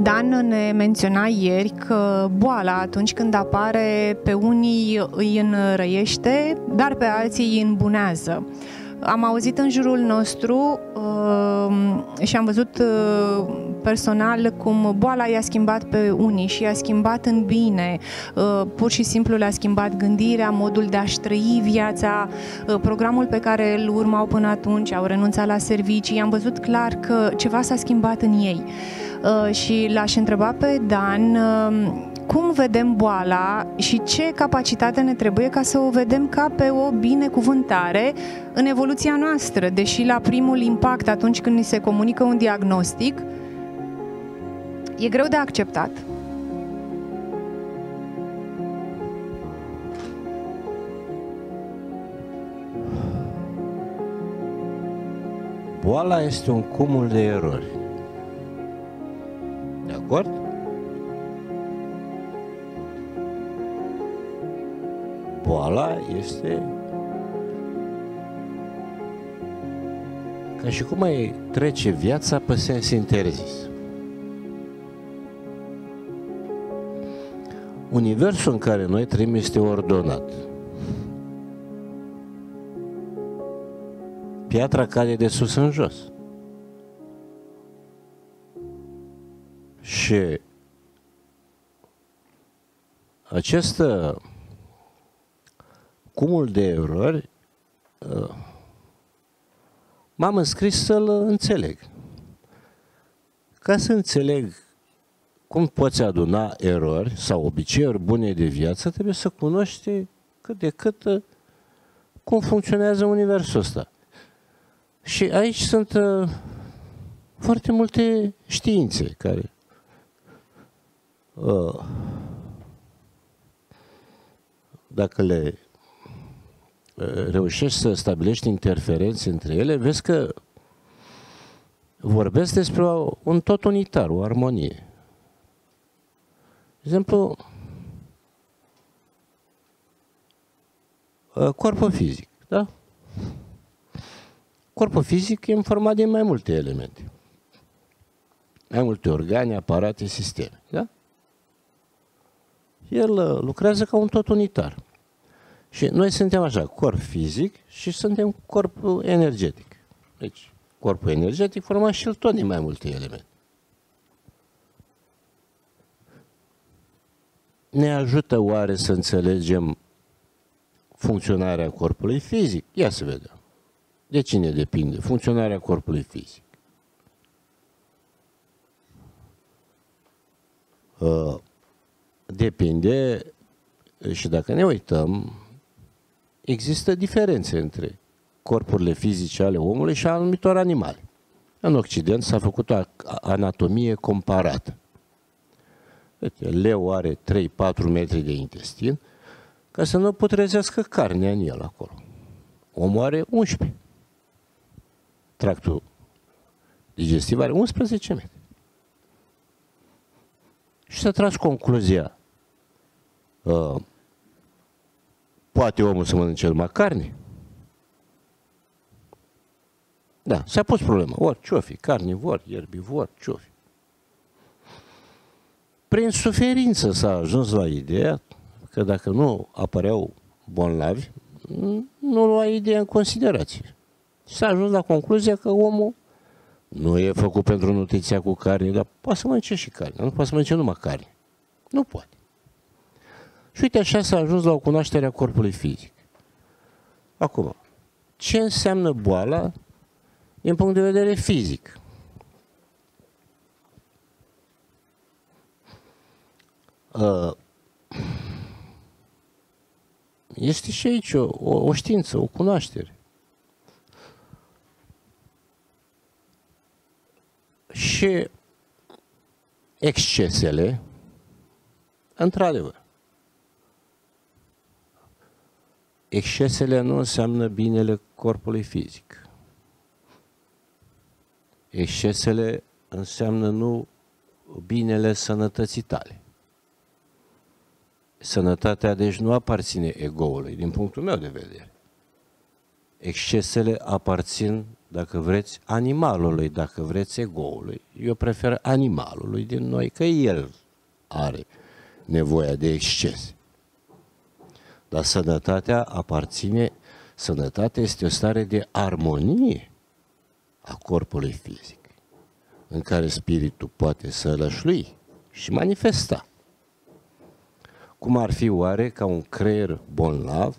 Dan ne menționa ieri că boala, atunci când apare, pe unii îi înrăiește, dar pe alții îi îmbunează. Am auzit în jurul nostru și am văzut personal cum boala i-a schimbat pe unii și i-a schimbat în bine. Pur și simplu le-a schimbat gândirea, modul de a-și trăi viața, programul pe care îl urmau până atunci, au renunțat la servicii. Am văzut clar că ceva s-a schimbat în ei. Și l-aș întreba pe Dan cum vedem boala și ce capacitate ne trebuie ca să o vedem ca pe o binecuvântare în evoluția noastră, deși la primul impact, atunci când ni se comunică un diagnostic, e greu de acceptat. Boala este un cumul de erori. De acord? Boala este ca și cum ai trece viața pe sens interzis. Universul în care noi trăim este ordonat. Piatra cade de sus în jos. Și acest cumul de erori m-am înscris să-l înțeleg. Ca să înțeleg cum poți aduna erori sau obiceiuri bune de viață, trebuie să cunoști cât de cât cum funcționează universul ăsta. Și aici sunt foarte multe științe care dacă le reușești să stabilești interferențe între ele, vezi că vorbesc despre un tot unitar, o armonie. De exemplu, corpul fizic, da? Corpul fizic e format din mai multe elemente. Mai multe organe, aparate, sisteme, da? El lucrează ca un tot unitar. Și noi suntem așa, corp fizic și suntem corp energetic. Deci, corpul energetic format și el tot din mai multe elemente. Ne ajută oare să înțelegem funcționarea corpului fizic? Ia să vedem. De cine depinde funcționarea corpului fizic? Depinde, și dacă ne uităm, există diferențe între corpurile fizice ale omului și ale anumitor animale. În Occident s-a făcut o anatomie comparată. Leu are 3-4 metri de intestin ca să nu putrezească carnea în el acolo. Omul are 11. Tractul digestiv are 11 metri. Și s-a tras concluzia, poate omul să mănânce numai carne? Da, s-a pus problema. Ori ce-o fi? Carnivor, erbivor, ce-o fi? Prin suferință s-a ajuns la ideea că dacă nu apăreau bolnavi, nu lua ideea în considerație. S-a ajuns la concluzia că omul nu e făcut pentru nutriția cu carne, dar poate să mănânce și carne, nu poate să mănânce numai carne. Nu poate. Și uite, așa s-a ajuns la o cunoaștere a corpului fizic. Acum, ce înseamnă boala din punct de vedere fizic? Este și aici o știință, o cunoaștere. Și excesele, într-adevăr, excesele nu înseamnă binele corpului fizic. Excesele înseamnă nu binele sănătății tale. Sănătatea, deci, nu aparține egoului, din punctul meu de vedere. Excesele aparțin dacă vreți, animalului, dacă vreți, egoului. Eu prefer animalului din noi, că el are nevoia de exces. Dar sănătatea sănătatea este o stare de armonie a corpului fizic, în care spiritul poate să lășlui și manifesta. Cum ar fi oare ca un creier bolnav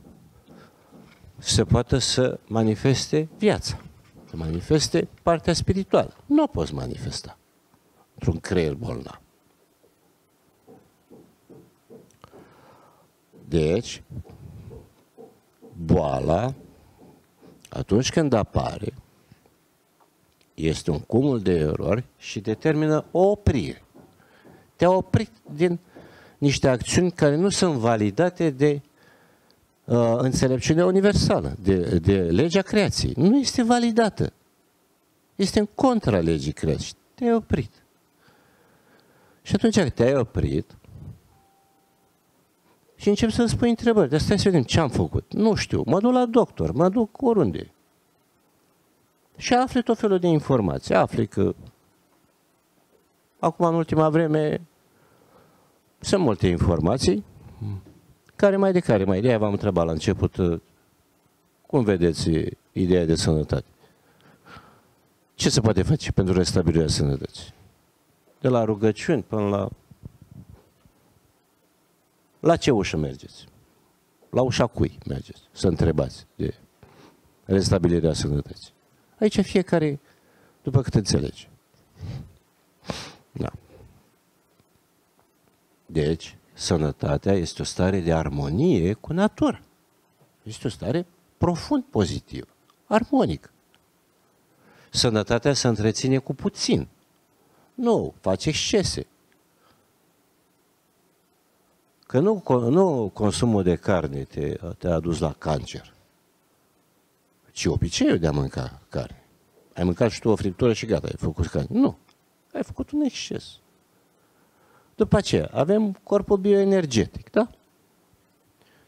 să poată să manifeste viața, să manifeste partea spirituală? Nu o poți manifesta într-un creier bolnav. Deci, boala, atunci când apare, este un cumul de erori și determină o oprire. Te-a oprit din niște acțiuni care nu sunt validate de înțelepciunea universală, de legea creației. Nu este validată. Este în contra legii creației. Te-ai oprit. Și atunci că te-ai oprit și începi să-ți pui întrebări. De stai să vedem ce am făcut. Nu știu. Mă duc la doctor, mă duc oriunde. Și afli tot felul de informații. Afli că acum, în ultima vreme, sunt multe informații care mai de-aia v-am întrebat la început cum vedeți ideea de sănătate. Ce se poate face pentru restabilirea sănătății? De la rugăciuni până la ce ușă mergeți? La ușa cui mergeți? Să întrebați de restabilirea sănătății. Aici fiecare după cât înțelege. Da. Deci, sănătatea este o stare de armonie cu natura. Este o stare profund pozitivă, armonică. Sănătatea se întreține cu puțin. Nu, face excese. Că nu consumul de carne te-a adus la cancer, ci obiceiul de a mânca carne. Ai mâncat și tu o friptură și gata, ai făcut carne. Nu, ai făcut un exces. După aceea, avem corpul bioenergetic, da?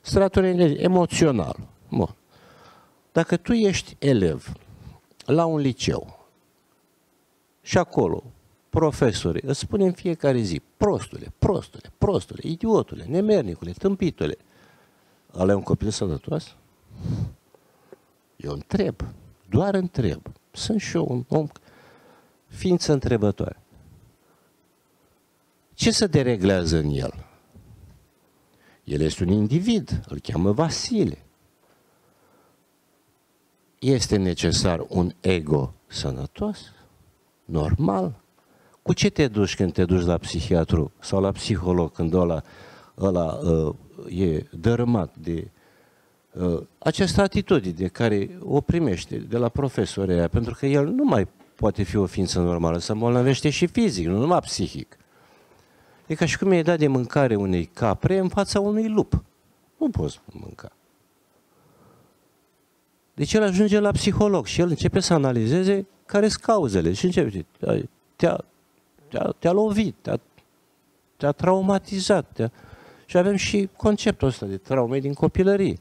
Stratul emoțional. Bun. Dacă tu ești elev la un liceu și acolo profesorii îți spune în fiecare zi prostule, idiotule, nemernicule, tâmpitule, ăla e un copil sănătos? Eu întreb, doar întreb. Sunt și eu un om, ființă întrebătoare. Ce se dereglează în el? El este un individ, îl cheamă Vasile. Este necesar un ego sănătos? Normal? Cu ce te duci când te duci la psihiatru sau la psiholog când ăla e dărâmat de această atitudine care o primește de la profesorii aia, pentru că el nu mai poate fi o ființă normală, se îmbolnăvește și fizic, nu numai psihic. E ca și cum i-ai dat de mâncare unei capre în fața unui lup. Nu poți mânca. Deci el ajunge la psiholog și el începe să analizeze care-s cauzele și începe, te-a lovit, te-a traumatizat. Și avem și conceptul ăsta de traume din copilărie.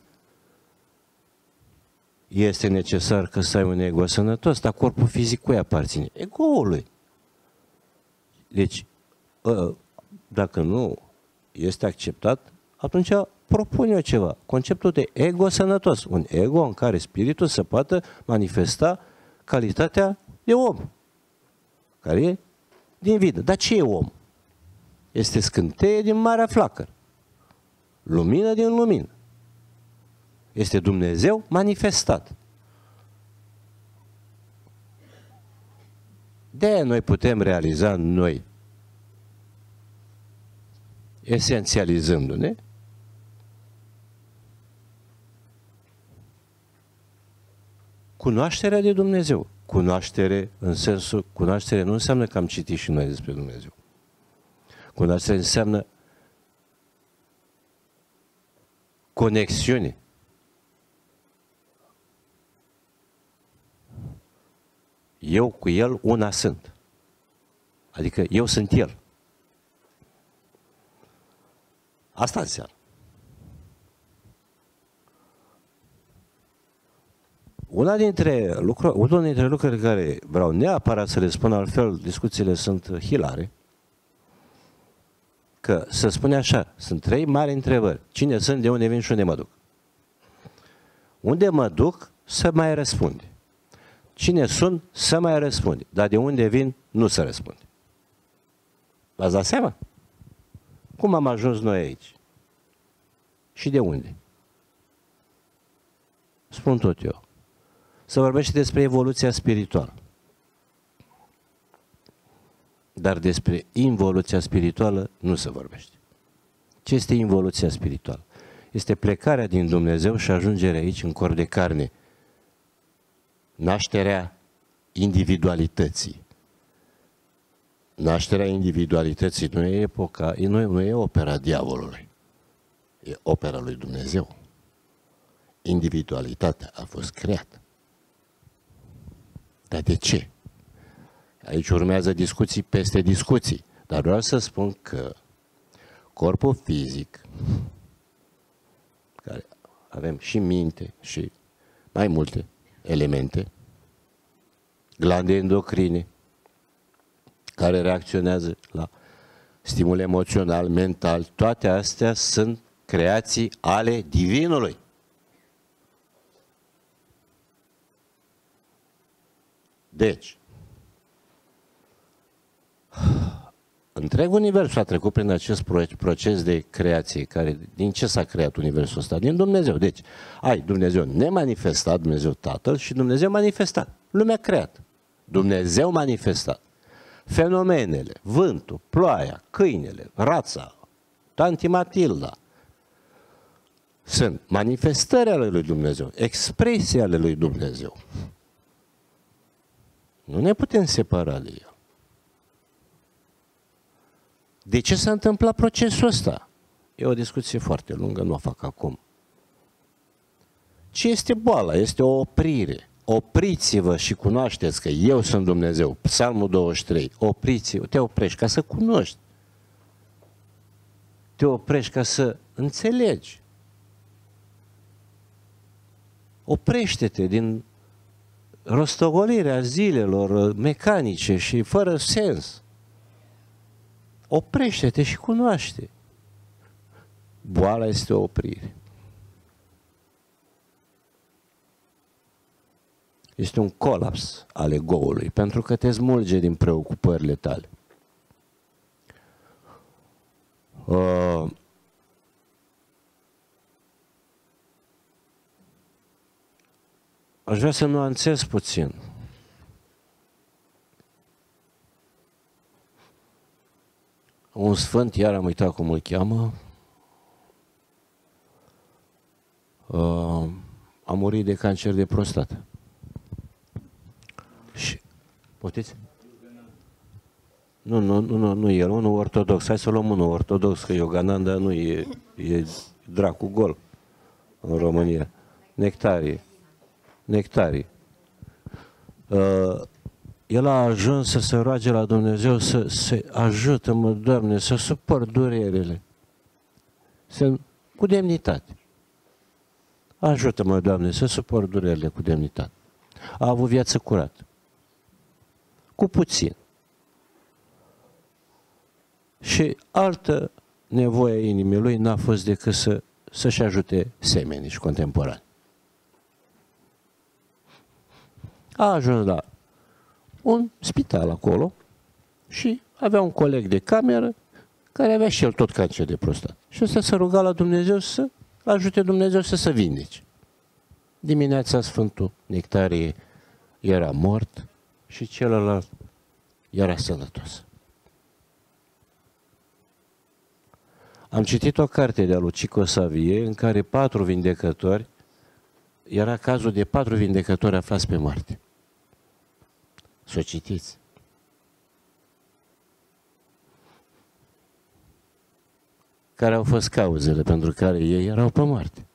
Este necesar că să ai un ego sănătos, dar corpul fizic cui aparține? Egoului. Deci, dacă nu este acceptat, atunci propun eu ceva. Conceptul de ego sănătos. Un ego în care spiritul să poată manifesta calitatea de om, care e din vidă. Dar ce e om? Este scânteie din marea flacără. Lumină din lumină. Este Dumnezeu manifestat. De-aia noi putem realiza noi, esențializându-ne, cunoașterea de Dumnezeu. Cunoaștere în sensul, cunoaștere nu înseamnă că am citit și noi despre Dumnezeu. Cunoaștere înseamnă conexiune. Eu cu El una sunt. Adică eu sunt El. Asta înseamnă. unul dintre lucrurile care vreau neapărat să le spun, altfel discuțiile sunt hilare, că să spune așa, sunt 3 mari întrebări. Cine sunt, de unde vin și unde mă duc? Unde mă duc, să mai răspunde. Cine sunt, să mai răspunde. Dar de unde vin, nu să răspunde. V-ați dat seama? Cum am ajuns noi aici? Și de unde? Spun tot eu. Se vorbește despre evoluția spirituală. Dar despre involuția spirituală nu se vorbește. Ce este involuția spirituală? Este plecarea din Dumnezeu și ajungerea aici în corp de carne. Nașterea individualității. Nașterea individualității nu e epoca, nu e opera diavolului. E opera lui Dumnezeu. Individualitatea a fost creată. Dar de ce? Aici urmează discuții peste discuții. Dar vreau să spun că corpul fizic, care avem și minte și mai multe elemente, glande endocrine, care reacționează la stimul emoțional, mental, toate astea sunt creații ale Divinului. Deci, întreg universul a trecut prin acest proces de creație. Din ce s-a creat universul ăsta? Din Dumnezeu. Deci, ai Dumnezeu nemanifestat, Dumnezeu Tatăl și Dumnezeu manifestat. Lumea creată. Dumnezeu manifestat. Fenomenele, vântul, ploaia, câinele, rața, tanti Matilda, sunt manifestări ale lui Dumnezeu, expresii ale lui Dumnezeu. Nu ne putem separa de el. De ce s-a întâmplat procesul ăsta? E o discuție foarte lungă, nu o fac acum. Ce este boala? Este o oprire. Opriți-vă și cunoașteți că eu sunt Dumnezeu. Psalmul 23. Opriți-vă, te oprești ca să cunoști. Te oprești ca să înțelegi. Oprește-te din rostogolirea zilelor mecanice și fără sens. Oprește-te și cunoaște. Boala este o oprire. Este un colaps al ego-ului, pentru că te smulge din preocupările tale. Aș vrea să nuanțez puțin. Un sfânt, iar am uitat cum îl cheamă, a murit de cancer de prostată. Și, poftiți? Nu el, unul ortodox. Hai să luăm unul ortodox, că Yogananda nu e dracu gol în România. Nectarie. El a ajuns să se roage la Dumnezeu să ajută-mă, Doamne, să suport durerile. Cu demnitate. Ajută-mă, Doamne, să suport durerile cu demnitate. A avut viață curată. Cu puțin. Și altă nevoie a inimii lui n-a fost decât să-și ajute semenii și contemporani. A ajuns la un spital acolo și avea un coleg de cameră care avea și el tot cancer de prostată. Și ăsta s-a rugat la Dumnezeu să ajute Dumnezeu să se vindece. Dimineața Sfântul Nectarie era mort și celălalt era sănătos. Am citit o carte de-a lui Cico Savie în care 4 vindecători, era cazul de 4 vindecători aflați pe moarte. Să o citiți. Care au fost cauzele pentru care ei erau pe moarte?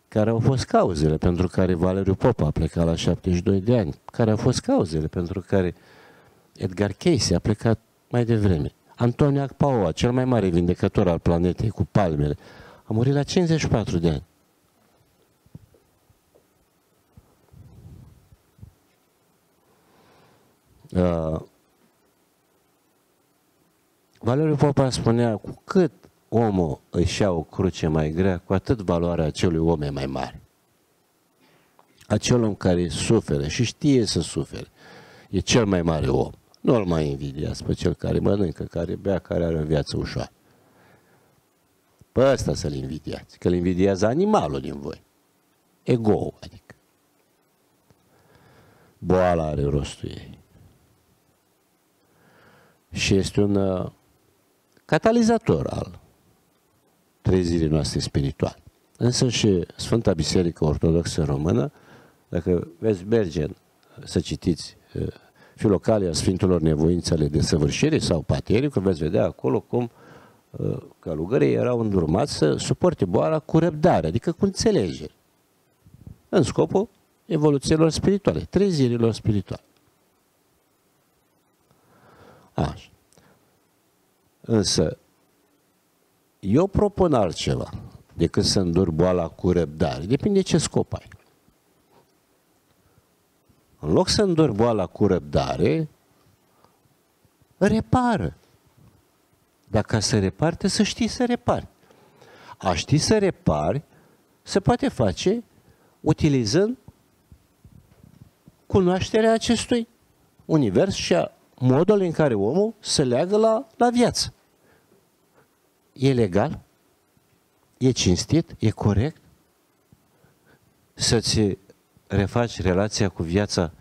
Care au fost cauzele pentru care Valeriu Popa a plecat la 72 de ani? Care au fost cauzele pentru care Edgar Cayce a plecat mai devreme? Antonio Agpaoa, cel mai mare vindecător al planetei cu palmele, a murit la 54 de ani. Valeriu Popa spunea, cu cât omul își ia o cruce mai grea, cu atât valoarea acelui om e mai mare. Acel om care suferă și știe să sufere e cel mai mare om. Nu îl mai invidiați pe cel care mănâncă, care bea, care are o viață ușoară. Pe ăsta să-l invidiați, că îl invidiază animalul din voi. Ego, adică. Boala are rostul ei. Și este un catalizator al trezirii noastre spirituale. Însă și Sfânta Biserică Ortodoxă Română, dacă veți merge să citiți Filocalia Sfintelor Nevoințe ale Desăvârșirii sau Patericul, veți vedea acolo cum călugării erau îndurmați să suporte boala cu răbdare, adică cu înțelegere, în scopul evoluțiilor spirituale, trezirilor spirituale. Așa. Însă, eu propun altceva decât să îndur boala cu răbdare. Depinde ce scop ai. În loc să înduri boala cu răbdare, repară. Dacă să repari, trebuie să știi să repari. A ști să repari se poate face utilizând cunoașterea acestui univers și a modului în care omul se leagă la viață. E legal? E cinstit? E corect? Să-ți refaci relația cu viața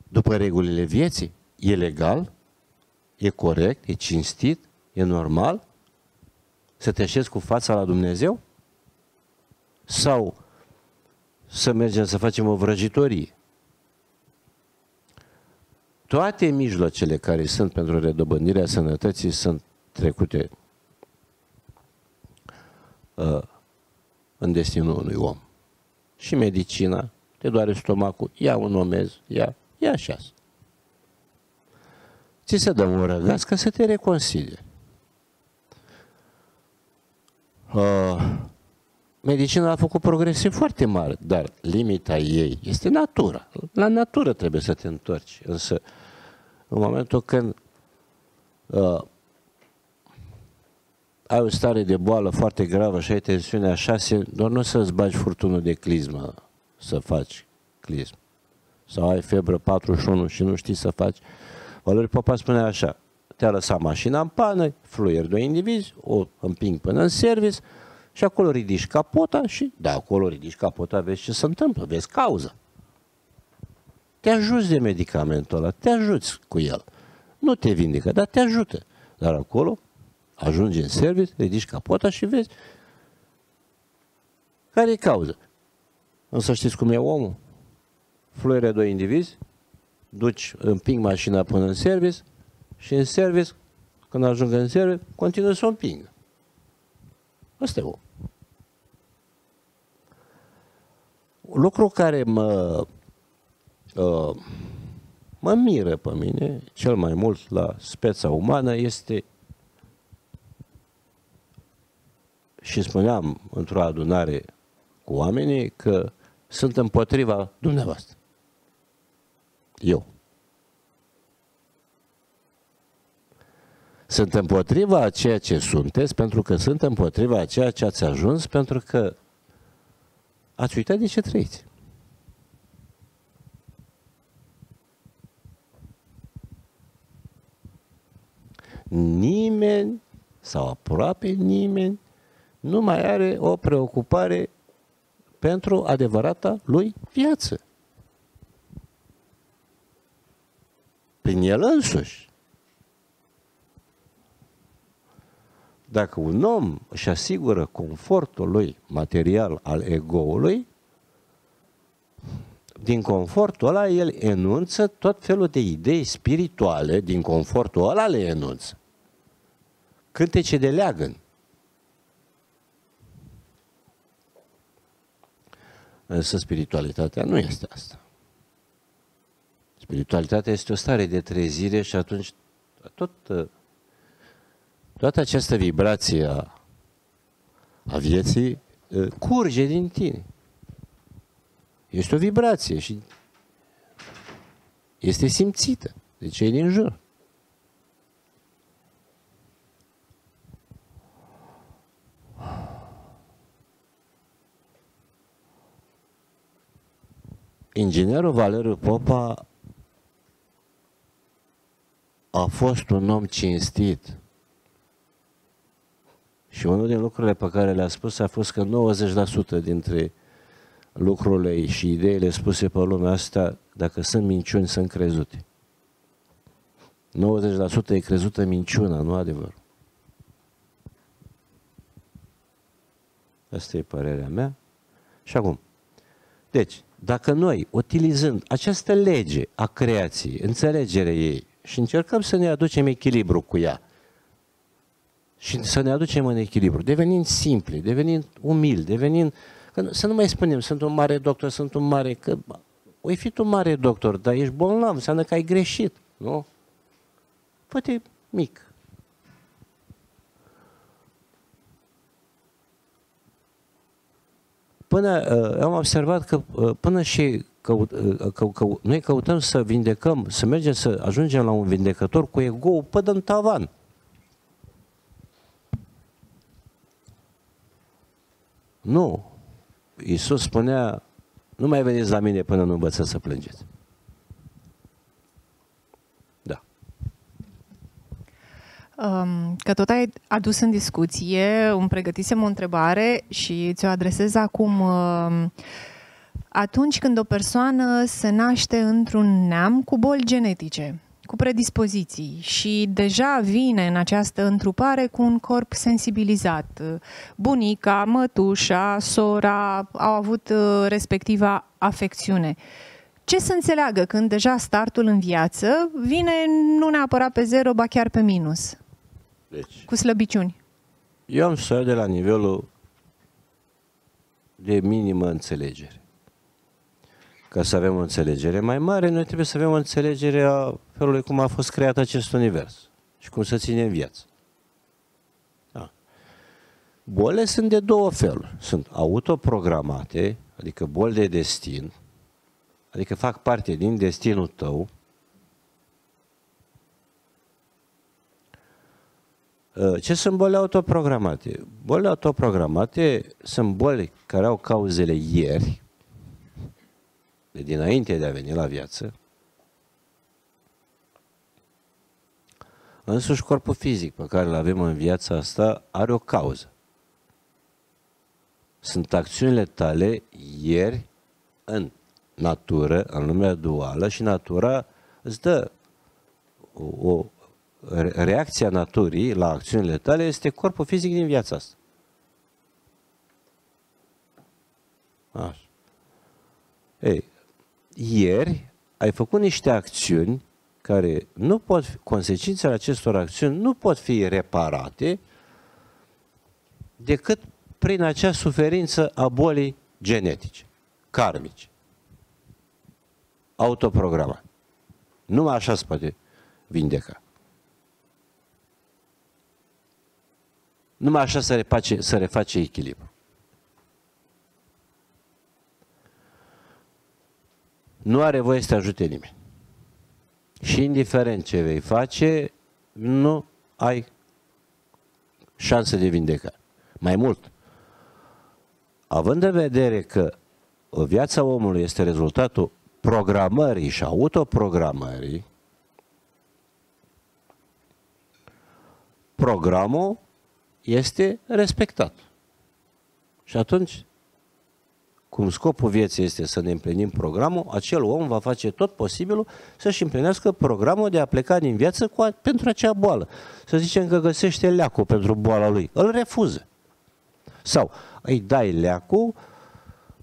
după regulile vieții? E legal? E corect? E cinstit? E normal? Să te așezi cu fața la Dumnezeu? Sau să mergem să facem o vrăjitorie? Toate mijloacele care sunt pentru redobândirea sănătății sunt trecute în destinul unui om. Și medicina, te doare stomacul, ia un omez, ia și asta. Ți se dă un răgaz ca să te reconcilie. Medicina a făcut progrese foarte mari, dar limita ei este natura. La natură trebuie să te întorci. Însă, în momentul când ai o stare de boală foarte gravă și ai tensiunea 6, doar nu să-ți bagi furtunul de clismă să faci clismă. Sau ai febră 41 și nu știi să faci. Valeriu Popa spune așa, te-a lăsat mașina în pană, fluieri 2 indivizi, o împing până în service și acolo ridici capota și, da, acolo ridici capota, vezi ce se întâmplă, vezi cauza. Te ajuți de medicamentul ăla, te ajuți cu el. Nu te vindecă, dar te ajută. Dar acolo ajungi în service, ridici capota și vezi care e cauza. Însă știți cum e omul? Fluierea 2 indivizi, duci, împing mașina până în service și în service, când ajung în service, continuă să o împingă. Ăsta e om. Lucru care mă miră pe mine cel mai mult la speța umană este, și spuneam într-o adunare cu oamenii, că sunt împotriva dumneavoastră. Eu. Sunt împotriva a ceea ce sunteți, pentru că sunt împotriva a ceea ce ați ajuns, pentru că ați uitat de ce trăiți. Nimeni, sau aproape nimeni, nu mai are o preocupare pentru adevărata lui viață. Prin el însuși. Dacă un om își asigură confortul lui material al ego-ului, din confortul ăla el enunță tot felul de idei spirituale, din confortul ăla le enunță. Cântece de leagăn. Însă spiritualitatea nu este asta. Spiritualitatea este o stare de trezire și atunci toată această vibrație a vieții curge din tine. Este o vibrație și este simțită. de cei din jur. Inginerul Valeriu Popa a fost un om cinstit. Și unul din lucrurile pe care le-a spus a fost că 90% dintre lucrurile și ideile spuse pe lumea asta, dacă sunt minciuni, sunt crezute. 90% e crezută minciuna, nu adevărul. Asta e părerea mea. Și acum, deci, dacă noi, utilizând această lege a creației, înțelegerea ei, și încercăm să ne aducem echilibru cu ea, și să ne aducem în echilibru, devenind simpli, devenind umili, devenind... Că să nu mai spunem, sunt un mare doctor, sunt un mare... Că oi fi tu mare doctor, dar ești bolnav, înseamnă că ai greșit, nu? Poate mic. Până am observat că până și noi căutăm să vindecăm, să mergem să ajungem la un vindecător cu ego-ul până în tavan. Nu. Iisus spunea, nu mai veniți la mine până nu învățați să plângeți. Da. Că tot ai adus în discuție, îmi pregătisem o întrebare și ți-o adresez acum. Atunci când o persoană se naște într-un neam cu boli genetice, cu predispoziții și deja vine în această întrupare cu un corp sensibilizat, bunica, mătușa, sora au avut respectiva afecțiune. Ce să înțeleagă când deja startul în viață vine nu neapărat pe zero, ba chiar pe minus, Deci, cu slăbiciuni? eu am să iau de la nivelul de minimă înțelegere. Ca să avem o înțelegere mai mare, noi trebuie să avem o înțelegere a felului cum a fost creat acest univers și cum se ține în viață. Da. Bolile sunt de două feluri. Sunt autoprogramate, adică boli de destin, adică fac parte din destinul tău. Ce sunt boli autoprogramate? Bolile autoprogramate sunt boli care au cauzele ieri, de dinainte de a veni la viață. Însuși corpul fizic pe care îl avem în viața asta are o cauză. Sunt acțiunile tale ieri în natură, în lumea duală, și natura îți dă o reacția naturii la acțiunile tale este corpul fizic din viața asta. Așa. Ei, ieri ai făcut niște acțiuni care nu pot fi, consecințele acestor acțiuni nu pot fi reparate decât prin acea suferință a bolii genetice, karmice, autoprogramat. Numai așa se poate vindeca. Numai așa se reface echilibru. Nu are voie să te ajute nimeni. Și indiferent ce vei face, nu ai șansă de vindecare. Mai mult, având în vedere că viața omului este rezultatul programării și autoprogramării, programul este respectat. Și atunci, cum scopul vieții este să ne împlinim programul, acel om va face tot posibilul să-și împlinească programul de a pleca din viață pentru acea boală. Să zicem că găsește leacul pentru boala lui. Îl refuză. Sau îi dai leacul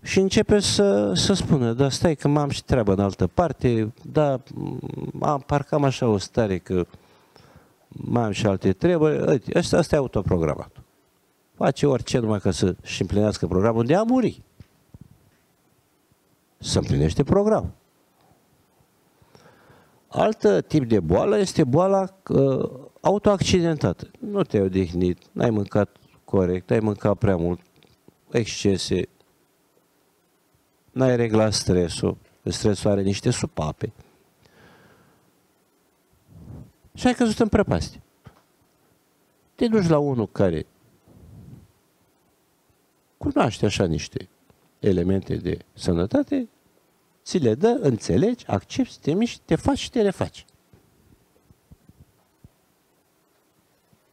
și începe să spună, da, stai că m-am și treabă în altă parte, da, parcă am așa o stare că mai am și alte treburi. Asta e autoprogramat. Face orice numai ca să-și împlinească programul de a muri. Să împlinește programul. Altă tip de boală este boala autoaccidentată. Nu te-ai odihnit, n-ai mâncat corect, ai mâncat prea mult, excese, n-ai reglat stresul, stresul are niște supape. Și ai căzut în prăpastie. Te duci la unul care cunoaște așa niște elemente de sănătate, ți le dă, înțelegi, accepti, te miști, te faci și te refaci.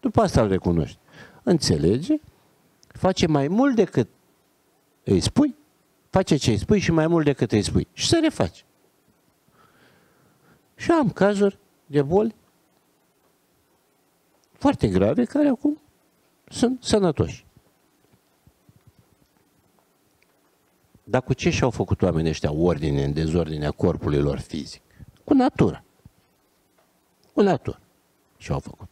După asta îl recunoști. Înțelege, face mai mult decât îi spui, face ce îi spui și mai mult decât îi spui. Și se refaci. Și am cazuri de boli foarte grave care acum sunt sănătoși. Dar cu ce și-au făcut oamenii ăștia ordine în dezordinea corpului lor fizic? Cu natura. Cu natura și-au făcut.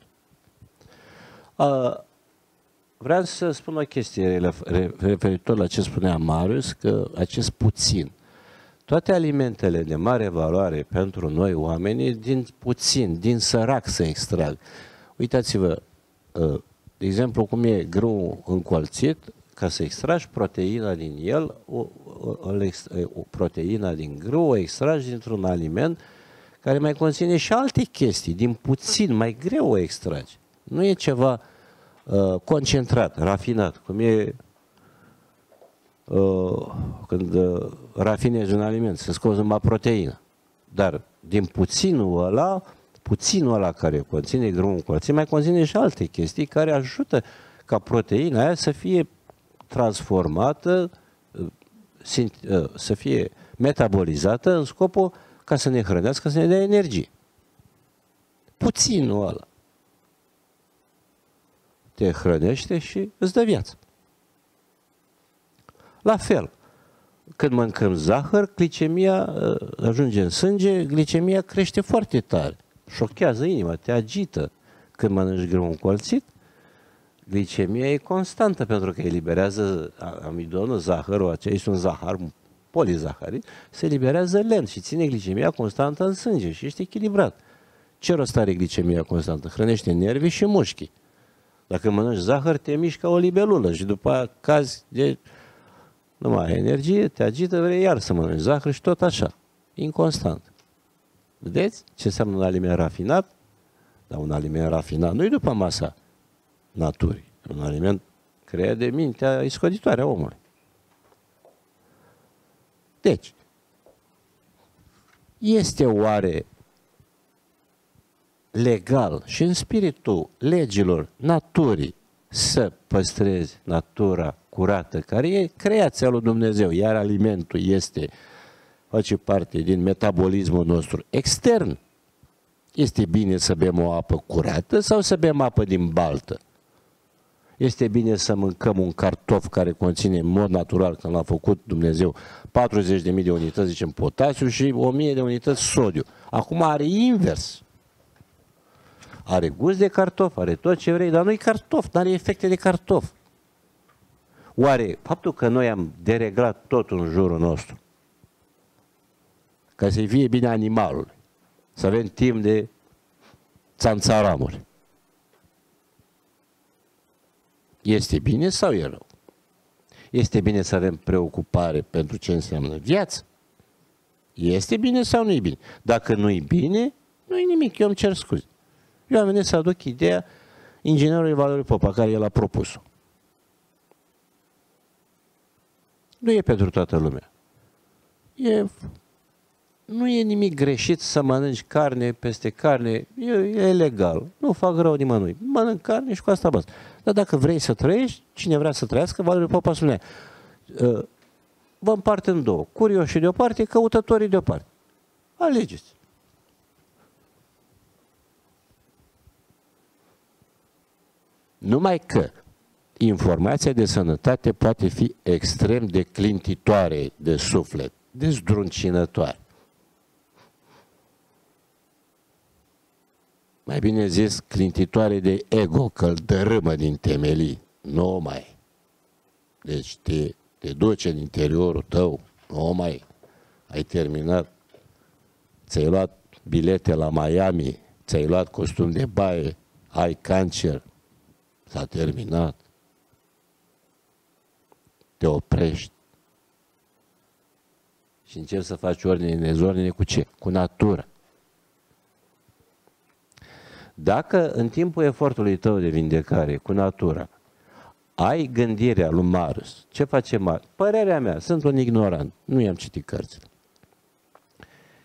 Vreau să spun o chestie referitor la ce spunea Marius, că acest puțin. Toate alimentele de mare valoare pentru noi oamenii, din puțin, din sărac să extrag. Uitați-vă, de exemplu, cum e grâu încolțit, ca să extragi proteina din el, o proteina din grâu o extragi dintr-un aliment care mai conține și alte chestii, din puțin, mai greu o extragi. Nu e ceva concentrat, rafinat, cum e când rafinezi un aliment, să scoți numai proteină. Dar din puținul ăla care conține grâu încolțit, mai conține și alte chestii care ajută ca proteina aia să fie transformată, să fie metabolizată în scopul ca să ne hrănească, să ne dea energie. Puținul ăla te hrănește și îți dă viață. La fel, când mâncăm zahăr, glicemia ajunge în sânge, glicemia crește foarte tare. Șochează inima, te agită. Când mănânci grâu încolțit, glicemia e constantă pentru că eliberează amidonul, zahărul, acela este un zahăr polizaharid, se eliberează lent și ține glicemia constantă în sânge și ești echilibrat. Ce rost are glicemia constantă? Hrănește nervii și mușchii. Dacă mănânci zahăr, te miști ca o libelulă și după aia cazi de... Nu mai ai energie, te agită, vrei iar să mănânci zahăr și tot așa. Inconstant. Vedeți ce înseamnă un aliment rafinat? Dar un aliment rafinat nu e după masa naturii. Un aliment creat de mintea iscoditoare a omului. Deci, este oare legal și în spiritul legilor naturii să păstrezi natura curată, care e creația lui Dumnezeu, iar alimentul face parte din metabolismul nostru extern? Este bine să bem o apă curată sau să bem apă din baltă? Este bine să mâncăm un cartof care conține în mod natural, când l-a făcut Dumnezeu, 40.000 de unități, zicem, potasiu și 1.000 de unități sodiu. Acum are invers. Are gust de cartof, are tot ce vrei, dar nu e cartof, nu are efecte de cartof. Oare faptul că noi am dereglat tot în jurul nostru, ca să-i fie bine animalului, să avem timp de țanțaramuri, este bine sau e rău? Este bine să avem preocupare pentru ce înseamnă viață? Este bine sau nu e bine? Dacă nu e bine, nu e nimic, eu îmi cer scuze. Eu am venit să aduc ideea inginerului Valeriu Popa, care el a propus-o. Nu e pentru toată lumea. Nu e nimic greșit să mănânci carne peste carne, e legal. Nu fac rău nimănui. Mănânc carne și cu asta basta. Dar dacă vrei să trăiești, cine vrea să trăiască, Valeriu Popa spunea, vă împart în două. Curioșii de o parte, căutătorii de o parte. Alegeți. Numai că informația de sănătate poate fi extrem de clintitoare de suflet, de zdruncinătoare. Mai bine zis, clintitoare de ego, că îl dărâmă din temelii. Nu mai. Deci te duce în interiorul tău, nu mai. Ai terminat, ți-ai luat bilete la Miami, ți-ai luat costum de baie, ai cancer, s-a terminat. Te oprești și încerci să faci ordine în dezordine cu ce? Cu natura. Dacă în timpul efortului tău de vindecare cu natura ai gândirea lui Marius, ce face Marius? Părerea mea, sunt un ignorant, nu i-am citit cărțile.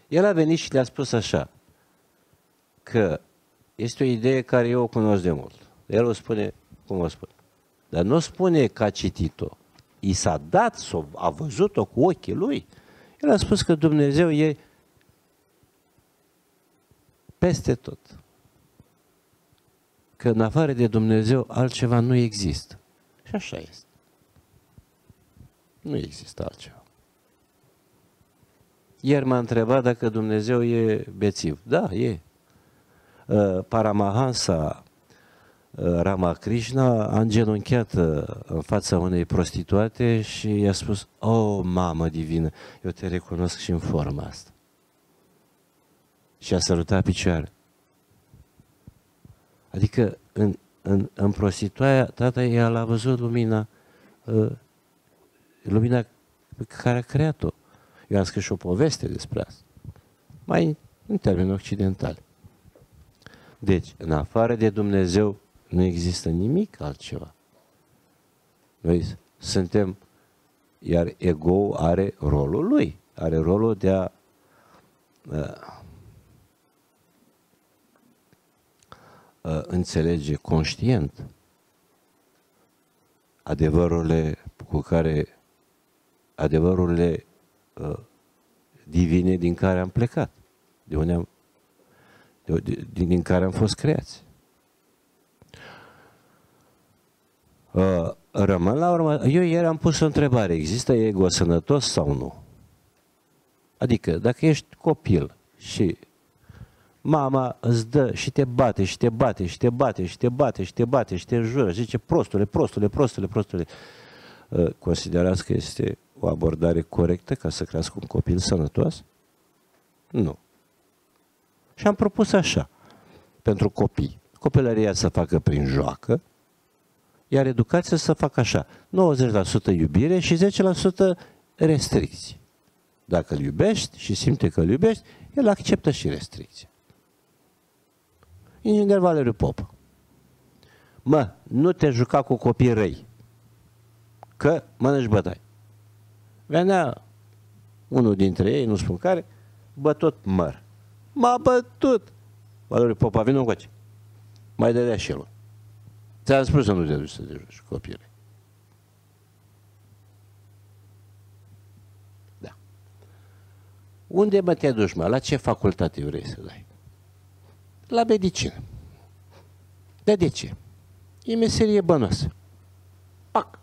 El a venit și le-a spus așa, că este o idee care eu o cunosc de mult. El o spune, cum o spune, dar nu spune că a citit-o. I s-a dat, a văzut-o cu ochii lui. El a spus că Dumnezeu e peste tot. Că în afară de Dumnezeu altceva nu există. Și așa este. Nu există altceva. Ieri m-a întrebat dacă Dumnezeu e bețiv. Da, e. Paramahansa Ramakrishna a îngenunchiat în fața unei prostituate și i-a spus: "O, mamă divină, eu te recunosc și în forma asta." Și a sărutat picioare. Adică în prostituarea, tata el a văzut lumina, lumina pe care a creat-o. Eu am scris și o poveste despre asta, mai în termeni occidentali. Deci, în afară de Dumnezeu, nu există nimic altceva. Noi suntem, iar ego are rolul lui, are rolul de a înțelege conștient adevărurile divine din care am plecat, de unde din care am fost creați. Rămân la urmă, eu ieri am pus o întrebare, există ego sănătos sau nu? Adică, dacă ești copil și mama îți dă și te bate și te bate și te bate și te bate și te bate și te înjură, zice prostule, prostule, prostule, prostule, considerați că este o abordare corectă ca să crească un copil sănătos? Nu. Și am propus așa, pentru copii, copilăria să facă prin joacă, iar educația să facă așa, 90% iubire și 10% restricții. Dacă îl iubești și simte că îl iubești, el acceptă și restricția. Inginer Valeriu Popa: "Mă, nu te juca cu copii răi, că mănânci bătaie." Venea unul dintre ei, nu spun care, bătut măr. M-a bătut. Valeriu Popa: "Vină încoace." Mai dădea și el. Ți-am spus să nu te duci să te joci cu copiii răi. Da. Unde mă te duci, mă? La ce facultate vrei să dai? La medicină. Dar de ce? E meserie bănoasă. Pac!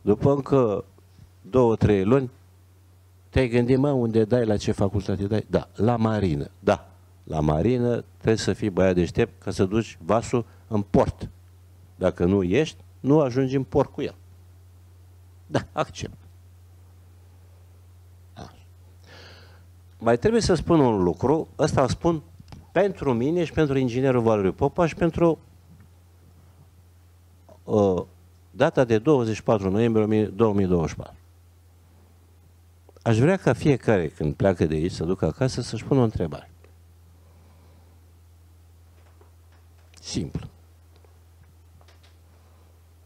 După încă 2-3 luni, te-ai gândit, mă, unde dai, la ce facultate dai? Da, la marină. Da, la marină trebuie să fii băiat deștept ca să duci vasul în port. Dacă nu ești, nu ajungi în port cu el. Da, accept. Mai trebuie să spun un lucru, ăsta îl spun pentru mine și pentru inginerul Valeriu Popa și pentru data de 24 noiembrie 2024. Aș vrea ca fiecare, când pleacă de aici, să ducă acasă, să-și pună o întrebare. Simplu.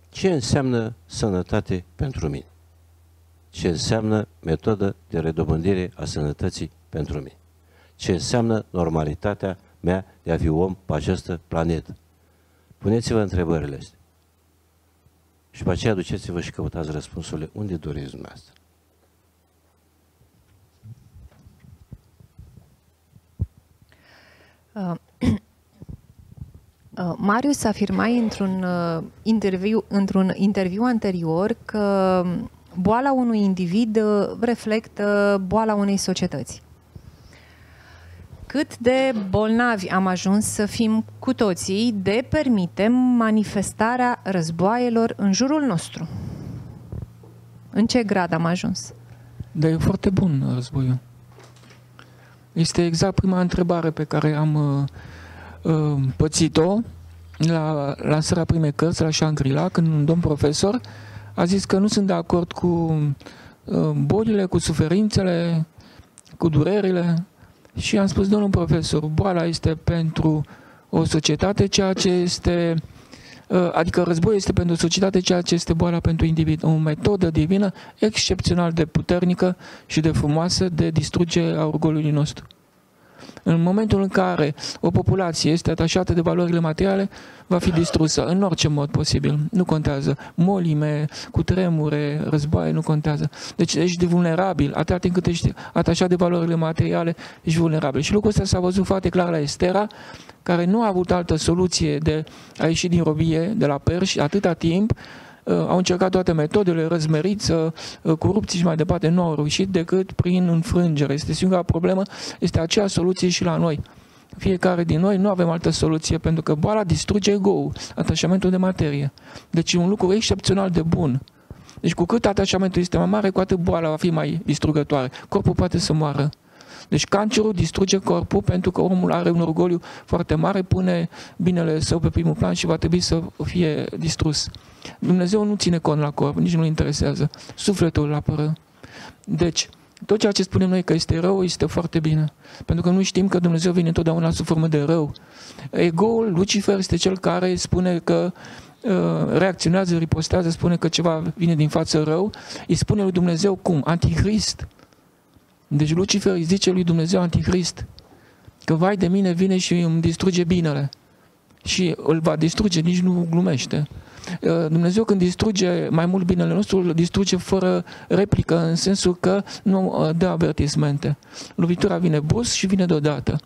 Ce înseamnă sănătate pentru mine? Ce înseamnă metodă de redobândire a sănătății pentru mine? Ce înseamnă normalitatea mea de a fi om pe această planetă? Puneți-vă întrebările astea. Și pe aceea duceți-vă și căutați răspunsurile unde doriți dumneavoastră. Marius afirma într-un interviu anterior că boala unui individ reflectă boala unei societăți. Cât de bolnavi am ajuns să fim cu toții de permitem manifestarea războaielor în jurul nostru? În ce grad am ajuns? Dar e foarte bun războiul. Este exact prima întrebare pe care am pățit-o la lansarea primei cărți la Shangri-La, când un domn profesor a zis că nu sunt de acord cu bolile, cu suferințele, cu durerile Și am spus, domnul profesor, boala este pentru o societate, ceea ce este, adică războiul este pentru o societate, ceea ce este boala pentru individ. O metodă divină excepțional de puternică și de frumoasă de distrugere a orgoliului nostru. În momentul în care o populație este atașată de valorile materiale, va fi distrusă în orice mod posibil. Nu contează. Molime, cutremure, războaie, nu contează. Deci ești vulnerabil. Atâta timp cât ești atașat de valorile materiale, ești vulnerabil. Și lucrul ăsta s-a văzut foarte clar la Estera, care nu a avut altă soluție de a ieși din robie de la perși atâta timp. Au încercat toate metodele, răzmeriță, corupție și mai departe, nu au reușit decât prin înfrângere. Este singura problemă, este aceea soluție și la noi. Fiecare din noi nu avem altă soluție, pentru că boala distruge ego-ul, atașamentul de materie. Deci e un lucru excepțional de bun. Deci cu cât atașamentul este mai mare, cu atât boala va fi mai distrugătoare. Corpul poate să moară. Deci cancerul distruge corpul pentru că omul are un orgoliu foarte mare, pune binele său pe primul plan și va trebui să fie distrus. Dumnezeu nu ține cont la corp, nici nu-l interesează. Sufletul îl apără. Deci, tot ceea ce spunem noi că este rău, este foarte bine. Pentru că nu știm că Dumnezeu vine întotdeauna sub formă de rău. Ego-ul, Lucifer, este cel care spune că reacționează, ripostează, spune că ceva vine din față rău. Îi spune lui Dumnezeu cum? Antichrist. Deci Lucifer îi zice lui Dumnezeu Antichrist că vai de mine, vine și îmi distruge binele. Și îl va distruge, nici nu glumește. Dumnezeu când distruge mai mult binele nostru, îl distruge fără replică, în sensul că nu dă avertismente. Lovitura vine brusc și vine deodată.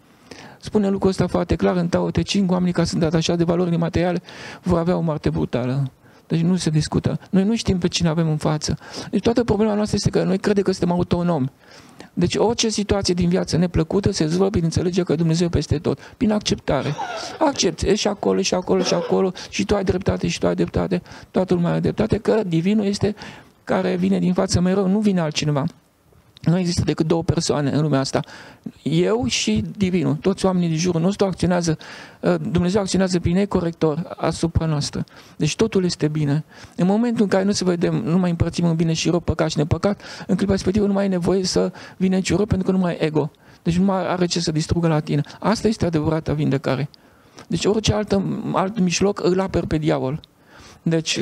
Spune lucrul ăsta foarte clar în Tao Te Ching, oamenii care sunt atașați de valorile materiale vor avea o moarte brutală. Deci nu se discută. Noi nu știm pe cine avem în față. Deci toată problema noastră este că noi credem că suntem autonomi. Deci orice situație din viață neplăcută se rezolvă prin înțelege că Dumnezeu peste tot. Prin acceptare. Accepți. E și acolo, și acolo, și acolo. Și tu ai dreptate, și tu ai dreptate. Toată lumea are dreptate. Că divinul este care vine din față mereu. Nu vine altcineva. Nu există decât două persoane în lumea asta. Eu și divinul. Toți oamenii din jurul nostru acționează. Dumnezeu acționează prin ei corector asupra noastră. Deci totul este bine. În momentul în care nu se vedem, nu mai împărțim în bine și rău, păcat și nepăcat, în clipa respectivă nu mai e nevoie să vină niciun rău, pentru că nu mai e ego. Deci nu mai are ce să distrugă la tine. Asta este adevărata vindecare. Deci orice alt mijloc îl aperi pe diavol. Deci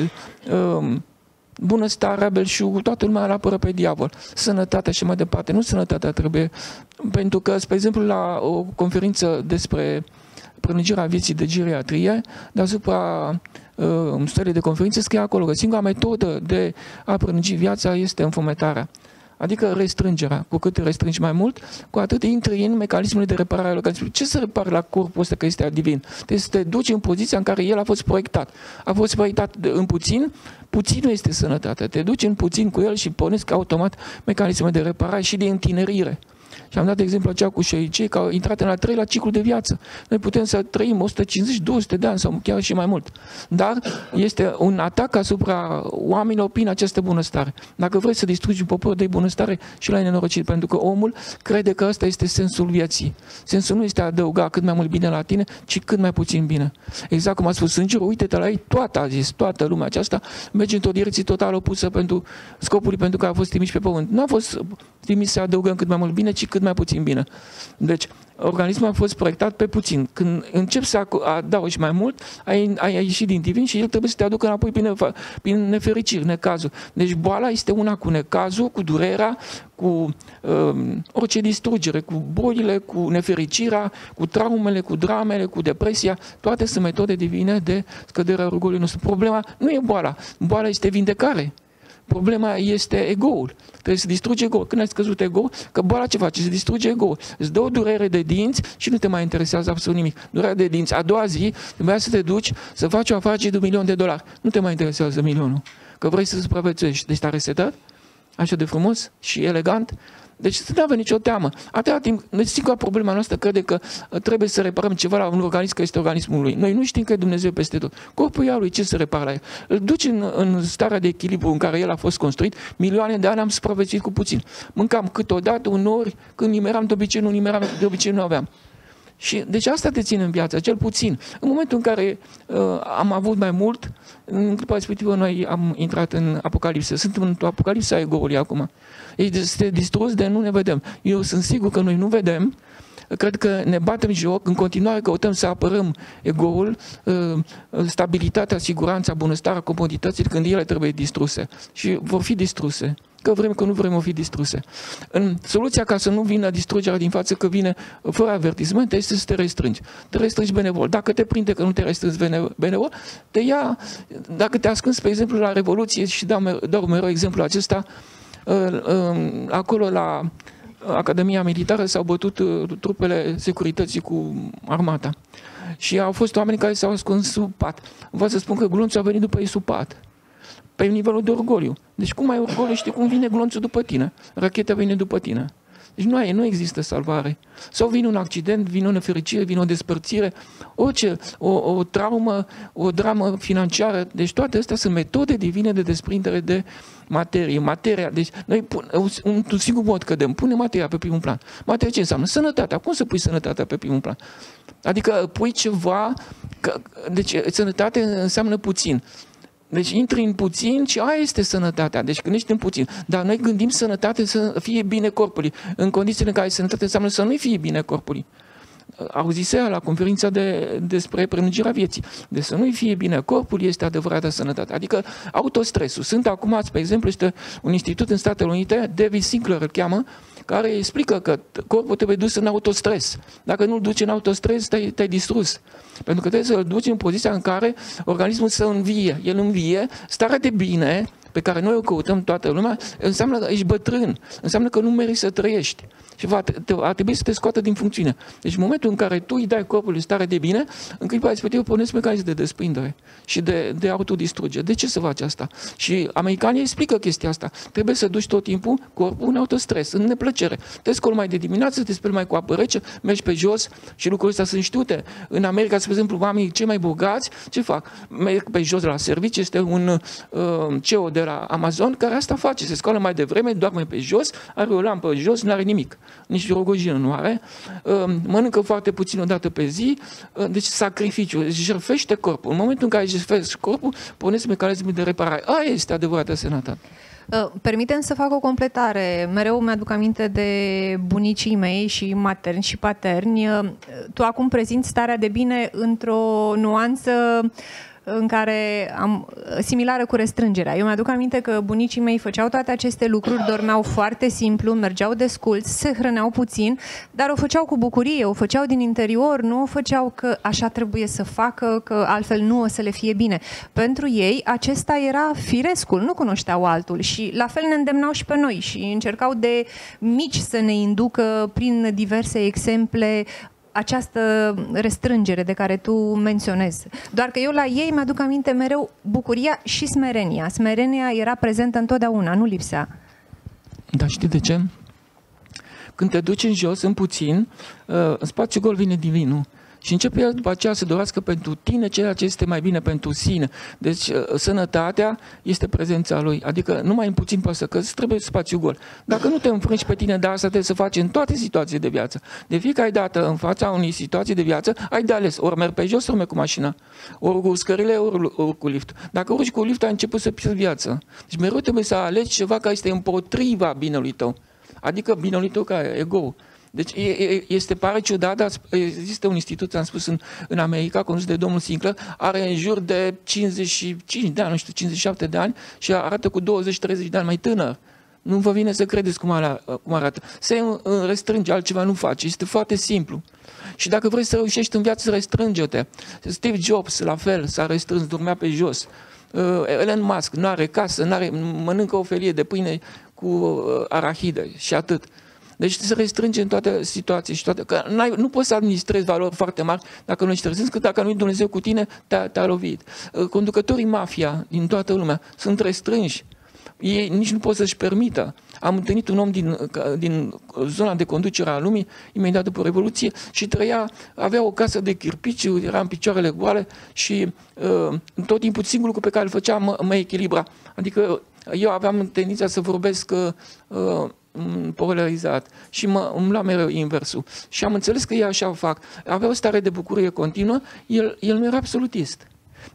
bunăstarea, belșugul, toată lumea îl apără pe diavol. Sănătatea și mai departe. Nu sănătatea trebuie. Pentru că, spre exemplu, la o conferință despre prelungirea vieții de geriatrie, deasupra stării de conferință scrie acolo că singura metodă de a prelungi viața este înfometarea. Adică restrângerea. Cu cât restrângi mai mult, cu atât intri în mecanismul de reparare al organismului. Ce să repari la corpul ăsta că este divin? Trebuie să te duci în poziția în care el a fost proiectat. A fost proiectat în puțin, puținul este sănătatea. Te duci în puțin cu el și pornesc automat mecanisme de reparare și de întinerire. Și am dat exemplu aceea cu șeicei că au intrat în al treilea ciclu de viață. Noi putem să trăim 150-200 de ani sau chiar și mai mult. Dar este un atac asupra oamenilor prin această bunăstare. Dacă vrei să distrugi un popor de bunăstare și l-ai nenorocit, pentru că omul crede că ăsta este sensul vieții. Sensul nu este a adăuga cât mai mult bine la tine, ci cât mai puțin bine. Exact cum a spus Sângerul, uite-te la ei, toată a zis, toată lumea aceasta merge într-o direcție total opusă pentru scopului pentru care a fost trimis pe pământ. Nu a fost trimis să adăugăm cât mai mult bine, ci cât mai puțin bine. Deci, organismul a fost proiectat pe puțin. Când începi să adaugi mai mult, ai ieșit din divin și el trebuie să te aducă înapoi prin nefericiri, necazuri. Deci boala este una cu necazul, cu durerea, cu orice distrugere, cu bolile, cu nefericirea, cu traumele, cu dramele, cu depresia. Toate sunt metode divine de scăderea orgoliului nostru. Problema nu e boala. Boala este vindecare. Problema este ego-ul. Trebuie să distruge ego-ul. Când ai scăzut ego-ul, că boala ce face? Se distruge ego-ul. Îți dă o durere de dinți și nu te mai interesează absolut nimic. Durerea de dinți. A doua zi, trebuia să te duci să faci o afacere de $1.000.000. Nu te mai interesează milionul. Că vrei să supraviețuiești. Deci te-a resetat? Așa de frumos și elegant? Deci să nu avem nicio teamă. Atâta timp, singura problema noastră crede că trebuie să reparăm ceva la un organism, că este organismul lui. Noi nu știm că e Dumnezeu peste tot. Corpul ea lui, ce să repara la el? Îl duci în starea de echilibru în care el a fost construit. Milioane de ani am supraviețuit cu puțin. Mâncam câteodată, uneori, când nimeram de obicei, nu nimeram, de obicei nu aveam. Și deci asta te ține în viață, cel puțin. În momentul în care am avut mai mult, în clipa respectivă noi am intrat în apocalipsă. Suntem în apocalipsa ego-ului acum. Este distrus de nu ne vedem. Eu sunt sigur că noi nu vedem cred că ne batem joc, în continuare căutăm să apărăm ego-ul, stabilitatea, siguranța, bunăstarea, comoditățile, când ele trebuie distruse. Și vor fi distruse. Că vrem, că nu vrem, o fi distruse. Soluția ca să nu vină distrugerea din față, că vine fără avertisment, este să te restrângi. Te restrângi benevol. Dacă te prinde că nu te restrângi benevol, te ia, dacă te ascunzi, pe exemplu, la Revoluție, și dau mereu exemplu acesta, acolo la Academia Militară s-au bătut trupele securității cu armata. Și au fost oameni care s-au ascuns sub pat. Vreau să spun că glonțul a venit după ei sub pat. Pe nivelul de orgoliu. Deci cum ai orgoliu, știi cum vine glonțul după tine? Racheta vine după tine. Deci nu există salvare. Sau vine un accident, vine o nefericire, vine o despărțire, orice, o traumă, o dramă financiară. Deci toate astea sunt metode divine de desprindere de materie. Materia, deci noi un singur mod cădem, pune materia pe primul plan. Materia ce înseamnă? Sănătatea. Cum să pui sănătatea pe primul plan? Adică pui ceva, deci sănătate înseamnă puțin. Deci intri în puțin și aia este sănătatea. Deci când ești în puțin. Dar noi gândim sănătate să fie bine corpului. În condițiile în care sănătate înseamnă să nu fie bine corpului. Auzise la conferința despre prelungirea vieții. Deci să nu-i fie bine corpul este adevărata sănătate. Adică autostresul. Sunt acum, spre exemplu, este un institut în Statele Unite, David Sinclair îl cheamă, care explică că corpul trebuie dus în autostres. Dacă nu-l duci în autostres, te-ai distrus. Pentru că trebuie să-l duci în poziția în care organismul să învie. El învie, starea de bine pe care noi o căutăm toată lumea, înseamnă că ești bătrân, înseamnă că nu meriți să trăiești. Și va trebui să te scoată din funcțiune. Deci în momentul în care tu îi dai corpului stare de bine, în clipa respectivă pornesc mecanism de desprindere și de autodistrugere. De ce să faci asta? Și americanii explică chestia asta. Trebuie să duci tot timpul corpul în autostres, în neplăcere. Te scoli mai de dimineață, te speli mai cu apă rece, mergi pe jos și lucrurile astea sunt știute. În America, spre exemplu, oamenii cei mai bogați, ce fac? Merg pe jos la serviciu, este un CEO de la Amazon care asta face. Se scoală mai devreme, doarme pe jos, are o lampă jos, nu are nimic. Nici rogojină nu are, mănâncă foarte puțin o dată pe zi, deci sacrificiu, își jertfește corpul. În momentul în care își jertfește corpul, puneți mecanismul de reparare. Aia este adevărata sănătate. Permiteți să fac o completare. Mereu mi-aduc aminte de bunicii mei și materni și paterni. Tu acum prezinți starea de bine într-o nuanță în care similară cu restrângerea. Eu mi-aduc aminte că bunicii mei făceau toate aceste lucruri, dormeau foarte simplu, mergeau desculți, se hrăneau puțin, dar o făceau cu bucurie, o făceau din interior, nu o făceau că așa trebuie să facă, că altfel nu o să le fie bine. Pentru ei, acesta era firescul, nu cunoșteau altul și la fel ne îndemnau și pe noi și încercau de mici să ne inducă prin diverse exemple această restrângere de care tu menționezi. Doar că eu la ei mi-aduc aminte mereu bucuria și smerenia. Smerenia era prezentă întotdeauna, nu lipsea. Dar știi de ce? Când te duci în jos, în puțin, în spațiul gol vine divinul. Și începe el după aceea să dorească pentru tine ceea ce este mai bine pentru sine. Deci sănătatea este prezența lui. Adică numai în puțin poate că îți trebuie spațiu gol. Dacă nu te înfrângi pe tine, dar asta trebuie să faci în toate situațiile de viață. De fiecare dată în fața unei situații de viață, ai de ales. Ori mergi pe jos, ori mergi cu mașina. Ori cu scările, ori cu lift. Dacă urci cu lift, ai început să pierzi viața. Deci mereu trebuie să alegi ceva care este împotriva binelui tău. Adică binelui tău care ego. Deci pare ciudat, dar există un institut, am spus, în America, condus de domnul Sinclair, are în jur de 55 de ani, nu știu, 57 de ani și arată cu 20-30 de ani mai tânăr. Nu vă vine să credeți cum arată. Se restrânge, altceva nu face. Este foarte simplu. Și dacă vrei să reușești în viață, restrânge-te. Steve Jobs, la fel, s-a restrâns, dormea pe jos. Elon Musk nu are casă, mănâncă o felie de pâine cu arahide și atât. Deci se restrânge în toate situații și toate. Că nu poți să administrezi valori foarte mari dacă nu ești restrâns, că dacă nu-i Dumnezeu cu tine, te-a lovit. Conducătorii mafia din toată lumea sunt restrânși. Ei nici nu pot să-și permită. Am întâlnit un om din zona de conducere a lumii, imediat după Revoluție, și avea o casă de chirpici, era în picioarele goale și tot timpul singurul lucru pe care îl făcea mă echilibra. Adică eu aveam tendința să vorbesc polarizat și îmi lua mereu inversul. Și am înțeles că ei așa fac. Avea o stare de bucurie continuă, el nu era absolutist.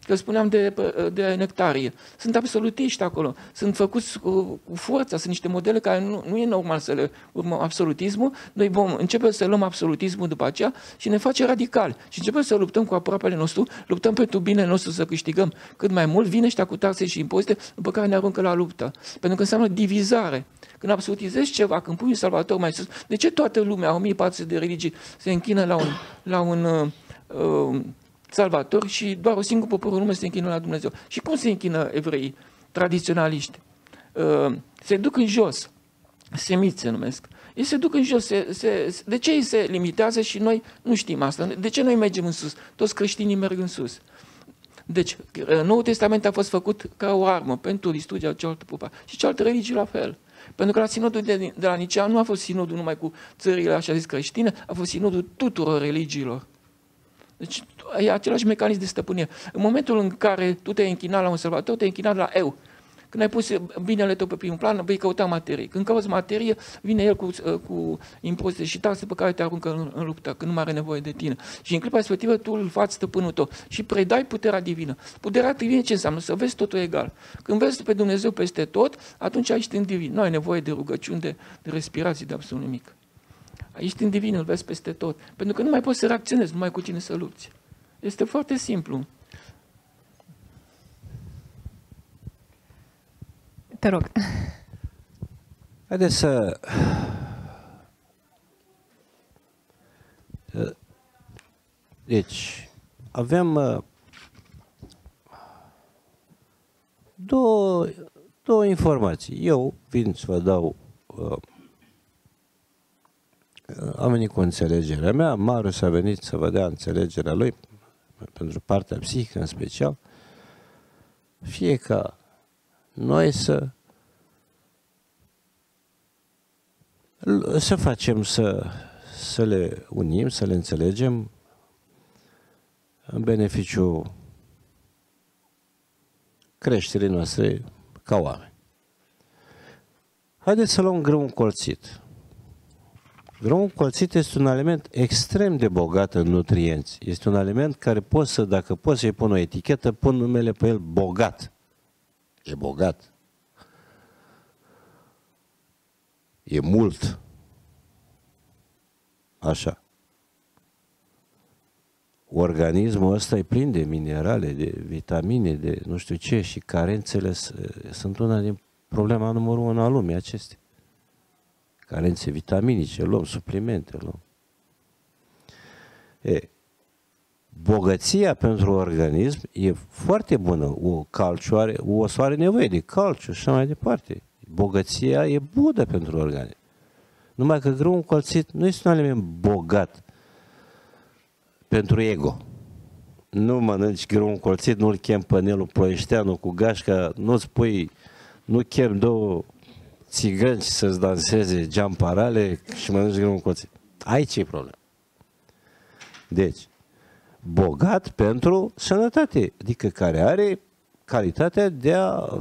Că spuneam de nectarie. Sunt absolutiști acolo. Sunt făcuți cu forța, sunt niște modele care nu e normal să le urmăm absolutismul. Noi vom începe să luăm absolutismul după aceea și ne face radicali. Și începem să luptăm cu aproapele nostru, luptăm pentru binele nostru să câștigăm cât mai mult, vine ăștia cu taxe și impozite, după care ne aruncă la luptă. Pentru că înseamnă divizare. Când absolutizezi ceva, când pui un salvator mai sus, de ce toată lumea, 1400 de religii, se închină la un salvator și doar o singură popor în lume se închină la Dumnezeu? Și cum se închină evreii tradiționaliști? Se duc în jos, semiți se numesc. Ei se duc în jos. De ce ei se limitează și noi nu știm asta? De ce noi mergem în sus? Toți creștinii merg în sus. Deci, Noul Testament a fost făcut ca o armă pentru distrugerea cealaltă popoare și cealaltă religii la fel. Pentru că la sinodul de la Nicea nu a fost sinodul numai cu țările așa zis creștine, a fost sinodul tuturor religiilor. Deci e același mecanism de stăpânire. În momentul în care tu te-ai închinat la un salvator, te-ai închinat la eu. Când ai pus binele tău pe primul plan, vei căuta materie. Când cauți materie, vine el cu impozite și taxe pe care te aruncă în luptă, când nu mai are nevoie de tine. Și în clipa respectivă tu îl faci stăpânul tău și predai puterea divină. Puterea divină ce înseamnă? Să vezi totul egal. Când vezi pe Dumnezeu peste tot, atunci ești în divin. Nu ai nevoie de rugăciuni, de respirații, de absolut nimic. Ești în divin, îl vezi peste tot. Pentru că nu mai poți să reacționezi, nu mai cu cine să lupți. Este foarte simplu. Te rog. Haideți să... Deci, avem două informații. Eu vin să vă dau... Am venit cu înțelegerea mea, Marius a venit să vă dea înțelegerea lui, pentru partea psihică în special. Fie ca noi să facem, să le unim, să le înțelegem în beneficiul creșterii noastre ca oameni. Haideți să luăm grâul încolțit. Grâul încolțit este un aliment extrem de bogat în nutrienți. Este un aliment care dacă poți să-i pun o etichetă, pun numele pe el bogat. E bogat. E mult. Așa. Organismul ăsta e plin de minerale, de vitamine, de nu știu ce, și carențele sunt una din problema numărul 1 a lumii acestea. Carențe vitaminice, luăm suplimente, luăm. Bogăția pentru organism e foarte bună. Osul are nevoie de calciu și așa mai departe. Bogăția e bună pentru organism. Numai că grâul încolțit nu este un aliment bogat pentru ego. Nu mănânci grâul încolțit, nu-l chem pe Nelu Ploieșteanu cu gașca, nu chem două țigăni să-ți danseze geamparale și mănânci grâul încolțit. Aici e problema. Deci, bogat pentru sănătate, adică care are calitatea de a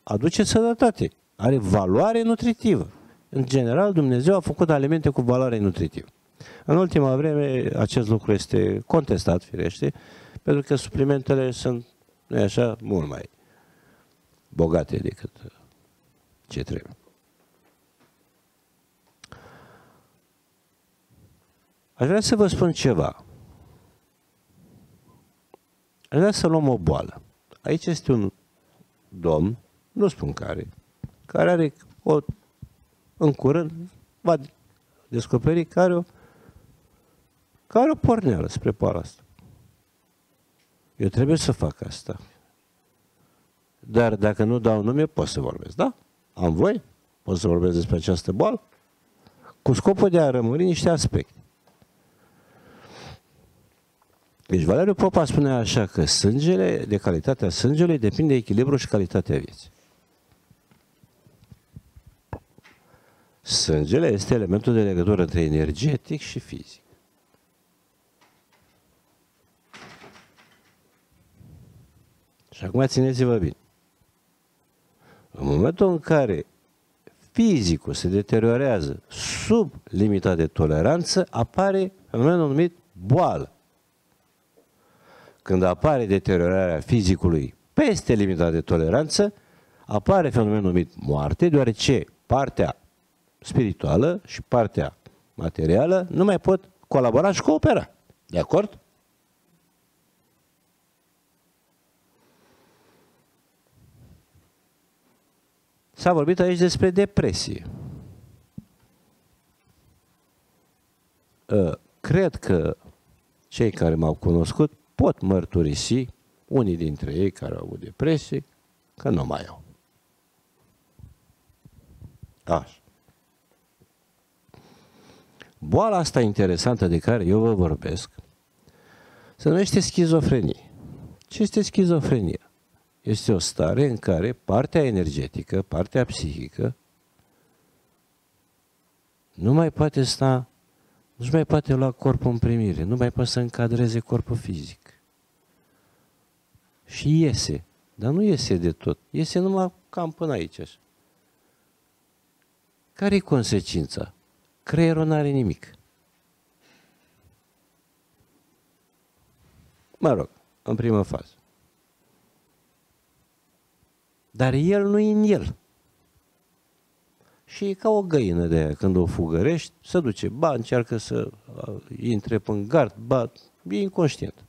aduce sănătate, are valoare nutritivă. În general, Dumnezeu a făcut alimente cu valoare nutritivă. În ultima vreme, acest lucru este contestat, firește, pentru că suplimentele sunt, nu așa, mult mai bogate decât ce trebuie. Aș vrea să vă spun ceva. Aș vrea să luăm o boală. Aici este un domn, nu spun care are în curând, va descoperi care o porneală spre boala asta. Eu trebuie să fac asta. Dar dacă nu dau nume, pot să vorbesc, da? Am voie? Pot să vorbesc despre această boală? Cu scopul de a rămâni niște aspecte. Deci Valeriu Popa spune așa că sângele, de calitatea sângelui, depinde de echilibru și calitatea vieții. Sângele este elementul de legătură între energetic și fizic. Și acum țineți-vă bine. În momentul în care fizicul se deteriorează sub limita de toleranță, apare fenomenul numit boală. când apare deteriorarea fizicului peste limita de toleranță, apare fenomenul numit moarte, deoarece partea spirituală și partea materială nu mai pot colabora și coopera. De acord? S-a vorbit aici despre depresie. Cred că cei care m-au cunoscut pot mărturisi, unii dintre ei care au avut depresie, că nu mai au. Așa. Boala asta interesantă de care eu vă vorbesc se numește schizofrenie. Ce este schizofrenia? Este o stare în care partea energetică, partea psihică, nu mai poate sta, nu mai poate lua corpul în primire, nu mai poate să încadreze corpul fizic. Și iese, dar nu iese de tot, iese numai cam până aici. Așa. Care-i consecința? Creierul n-are nimic. Mă rog, în primă fază. Dar el nu e în el. Și e ca o găină de aia, când o fugărești, se duce, ba, încearcă să intre în gard, ba, e inconștient.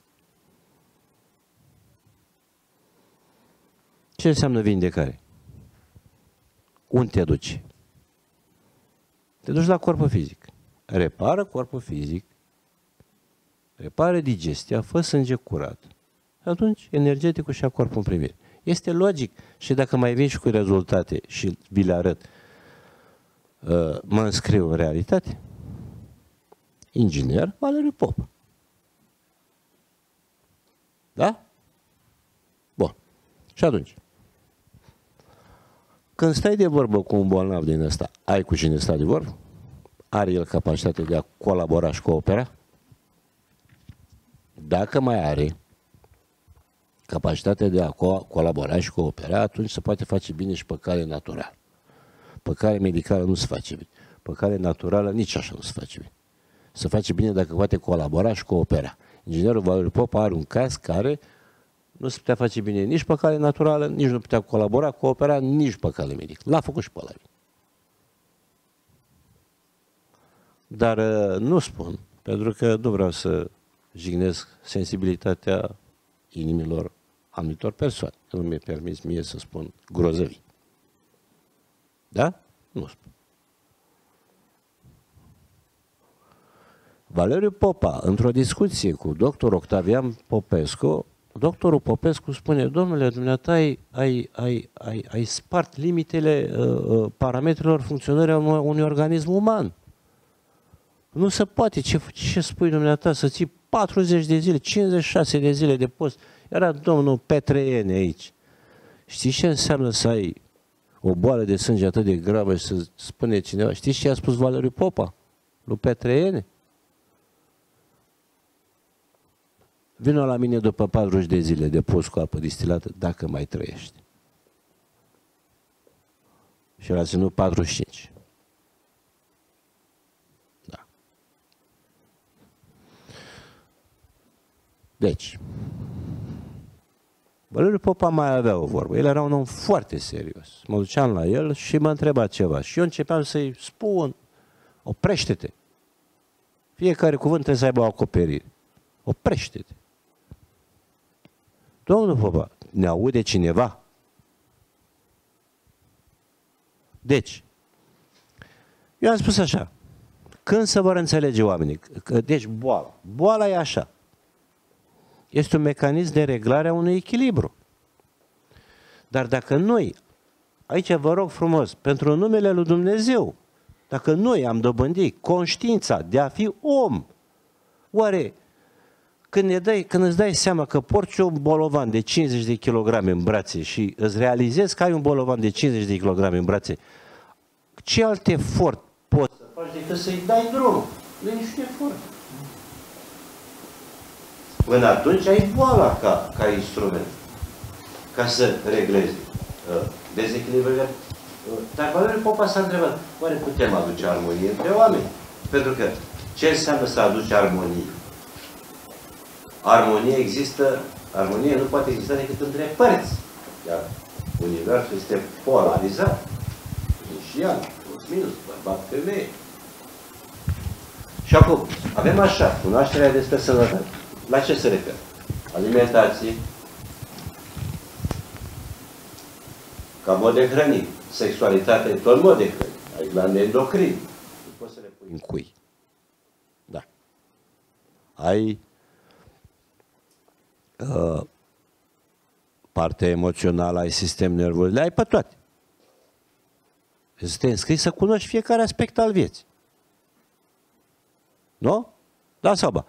Ce înseamnă vindecare? Unde te duci? Te duci la corpul fizic. Repară corpul fizic, repară digestia, fă sânge curat. Atunci, energeticul și-a corpul în primire. Este logic. Și dacă mai vin și cu rezultate și vi le arăt, mă înscriu în realitate. Inginer Valeriu Popa. Da? Bun. Și atunci, când stai de vorbă cu un bolnav din ăsta, ai cu cine sta de vorbă? Are el capacitatea de a colabora și coopera? Dacă mai are capacitatea de a colabora și coopera, atunci se poate face bine și pe cale naturală. Pe cale medicală nu se face bine. Pe cale naturală nici așa nu se face bine. Se face bine dacă poate colabora și coopera. Inginerul Valeriu Popa are un caz care nu se putea face bine nici pe cale naturală, nici nu putea colabora, coopera, nici pe cale medică. L-a făcut și pe ăla. Dar nu spun, pentru că nu vreau să jignesc sensibilitatea inimilor anumitor persoane. Nu mi-e permis mie să spun grozăvii. Da? Nu spun. Valeriu Popa, într-o discuție cu doctor Octavian Popescu, doctorul Popescu spune: domnule, dumneata ai spart limitele parametrilor funcționării unui organism uman. Nu se poate. Ce spui dumneata? Să ții 40 de zile, 56 de zile de post. Era domnul Petreiene aici. Știi ce înseamnă să ai o boală de sânge atât de gravă și să spune cineva? Știți ce a spus Valeriu Popa lui Petreiene? Vino la mine după 40 de zile de post cu apă distilată, dacă mai trăiești. Și el a ținut 45. Da. Deci, Valeriu Popa mai avea o vorbă. El era un om foarte serios. Mă duceam la el și mă întreba ceva. Și eu începeam să-i spun: oprește-te. Fiecare cuvânt trebuie să aibă o acoperire. Oprește-te. Domnul Popa, ne aude cineva? Deci, eu am spus așa: când se vor înțelege oamenii? Deci boala e așa. Este un mecanism de reglare a unui echilibru. Dar dacă noi, aici vă rog frumos, pentru numele lui Dumnezeu, dacă noi am dobândit conștiința de a fi om, oare când îți dai seama că porți un bolovan de 50 de kilograme în brațe și îți realizezi că ai un bolovan de 50 de kilograme în brațe, ce alt efort poți să faci decât să-i dai drumul? Nu e niciun efort. Până atunci ai boala ca instrument, ca să reglezi dezechilibrele. Dar Valeriu Popa s-a întrebat: oare putem aduce armonie între oameni? Pentru că ce înseamnă să aduci armonie? armonie nu poate exista decât între părți. Iar universul este polarizat. Și ea, plus minus, bărbat, femeie. Și acum, avem așa, cunoașterea despre sănătate. La ce se referă? Alimentație, ca mod de hrănire. Sexualitatea e tot mod de hrănire. Ai glande endocrine. Nu poți să le pui în cui. Da. Ai partea emoțională, ai sistem nervos, le ai pe toate. Să te înscrii să cunoști fiecare aspect al vieții. Nu? Da sau ba?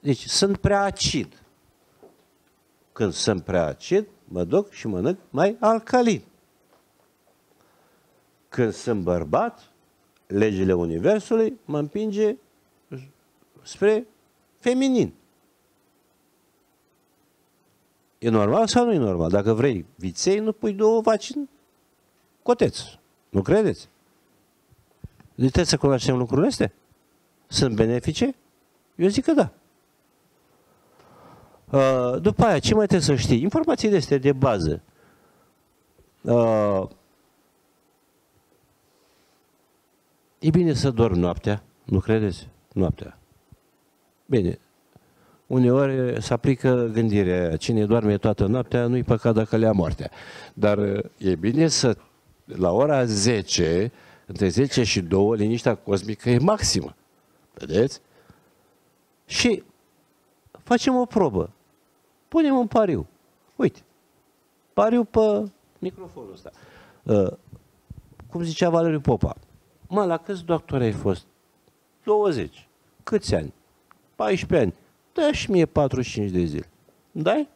Deci sunt prea acid. Când sunt prea acid, mă duc și mănânc mai alcalin. Când sunt bărbat, legile universului mă împinge spre feminin. E normal sau nu e normal? Dacă vrei viței, nu pui 2 vaci în coteț. Nu credeți? Deci trebuie să cunoaștem lucrurile astea? Sunt benefice? Eu zic că da. După aia, ce mai trebuie să știi? Informațiile astea de bază. E bine să dormi noaptea, nu credeți? Noaptea. Bine. Uneori se aplică gândirea, cine doarme toată noaptea, nu-i păcat dacă le-a moartea. Dar e bine să, la ora 10, între 10 și 2, liniștea cosmică e maximă. Vedeți? Și facem o probă. Punem un pariu. Uite, pariu pe microfonul ăsta. Cum zicea Valeriu Popa, mă, la câți doctori ai fost? 20. Câți ani? 14 ani. Dă și mie 45 de zile. Dai?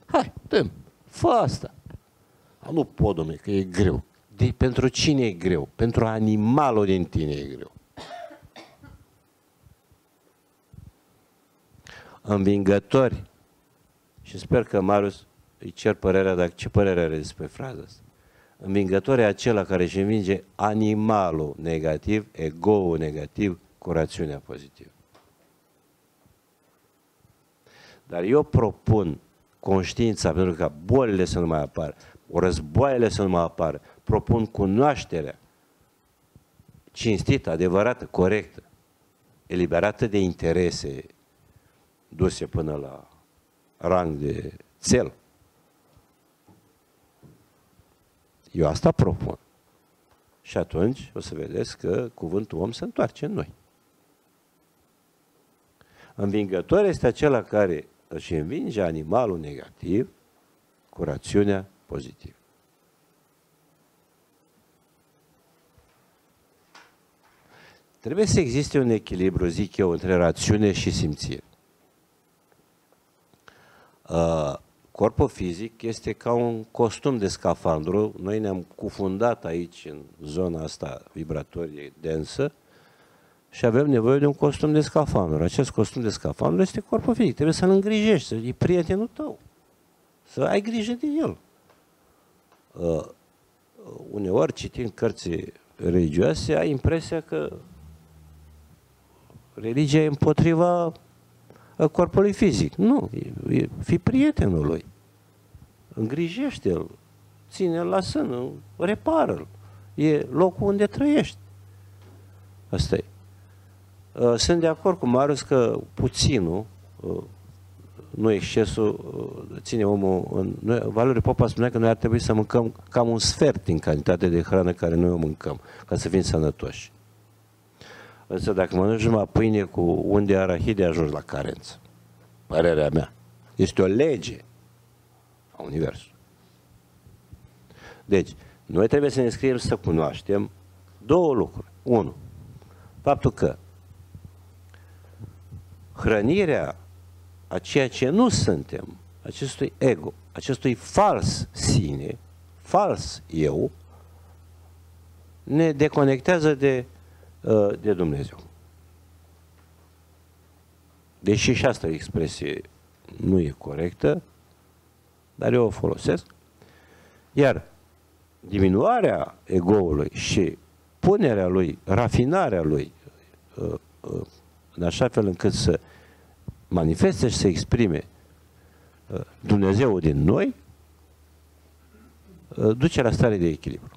Hai, dă-mi. Fă asta. Nu pot, dom'le, că e greu. Pentru cine e greu? Pentru animalul din tine e greu. Învingători. Și sper că Marius îi cer părerea, dar ce părere are despre fraza asta? Învingător e acela care își învinge animalul negativ, ego-ul negativ, cu rațiunea pozitivă. Dar eu propun conștiința, pentru ca bolile să nu mai apară, războaiele să nu mai apară, propun cunoașterea cinstită, adevărată, corectă, eliberată de interese duse până la rang de țel. Eu asta propun. Și atunci o să vedeți că cuvântul om se întoarce în noi. Învingător este acela care își învinge animalul negativ cu rațiunea pozitivă. Trebuie să existe un echilibru, zic eu, între rațiune și simțire. Corpul fizic este ca un costum de scafandru. Noi ne-am cufundat aici, în zona asta vibratorie densă, și avem nevoie de un costum de scafandru. Acest costum de scafandru este corpul fizic. Trebuie să-l îngrijești, să e prietenul tău. Să ai grijă de el. Uneori, citind cărți religioase, ai impresia că religia e împotriva corpului fizic. Nu, fii prietenul lui. Îngrijește-l, ține-l la sân, repară-l. E locul unde trăiești. Asta e. Sunt de acord cu Marius că puținul, nu excesul, ține omul... Valeriu Popa spunea că noi ar trebui să mâncăm cam un sfert din cantitate de hrană care noi o mâncăm, ca să fim sănătoși. Însă dacă mănânci numai pâine cu unde arahide, ajungi la carență. Părerea mea. Este o lege a Universului. Deci, noi trebuie să ne scriem să cunoaștem 2 lucruri. 1. Faptul că hrănirea a ceea ce nu suntem, acestui ego, acestui fals sine, fals eu, ne deconectează de Dumnezeu. Deși și asta expresie nu e corectă, dar eu o folosesc. Iar diminuarea ego-ului și punerea lui, rafinarea lui, în așa fel încât să manifeste și să exprime Dumnezeul din noi, duce la stare de echilibru.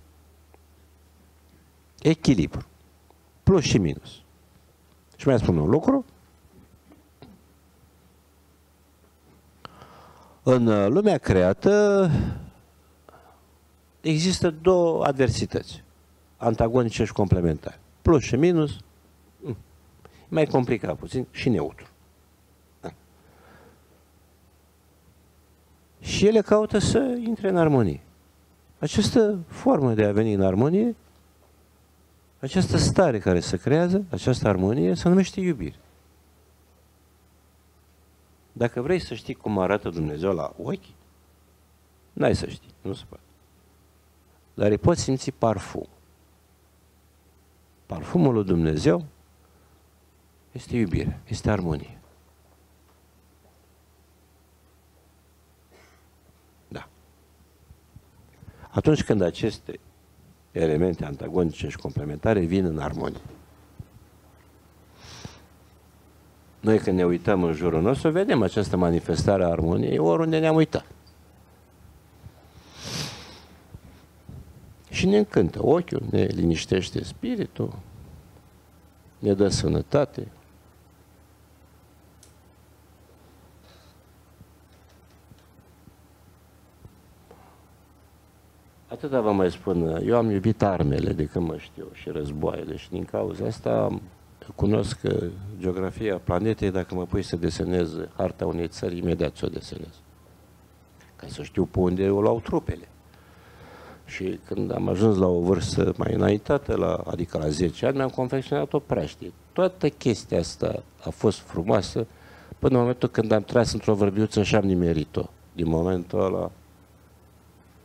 Echilibru. Plus și minus. Și mai spun un lucru. În lumea creată există două adversități, antagonice și complementare. Plus și minus, mai complicat puțin, și neutru. Da. Și ele caută să intre în armonie. Această formă de a veni în armonie, această stare care se creează, această armonie, se numește iubire. Dacă vrei să știi cum arată Dumnezeu la ochi, n-ai să știi, nu se poate. Dar îi poți simți parfum. Parfumul lui Dumnezeu este iubire, este armonie. Da. Atunci când aceste elemente antagonice și complementare vin în armonie. Noi când ne uităm în jurul nostru, vedem această manifestare a armoniei oriunde ne-am uitat. Și ne încântă ochiul, ne liniștește spiritul, ne dă sănătate. Atâta vă mai spun, eu am iubit armele de când mă știu și războaiele și din cauza asta cunosc geografia planetei. Dacă mă pui să desenez harta unei țări, imediat ți-o desenez. Ca să știu pe unde o luau trupele. Și când am ajuns la o vârstă mai înaintată, adică la 10 ani, mi-am confecționat o praștie. Toată chestia asta a fost frumoasă până în momentul când am tras într-o vărbiuță și am nimerit-o. Din momentul ăla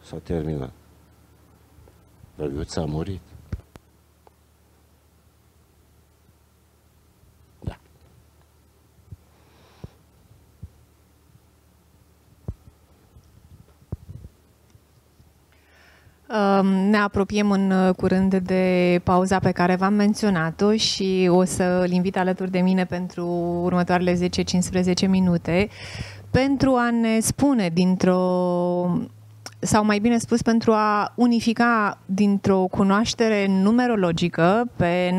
s-a terminat. Vărbiuța a murit. Da. Ne apropiem în curând de pauza pe care v-am menționat-o și o să îl invit alături de mine pentru următoarele 10-15 minute pentru a ne spune sau mai bine spus, pentru a unifica dintr-o cunoaștere numerologică pe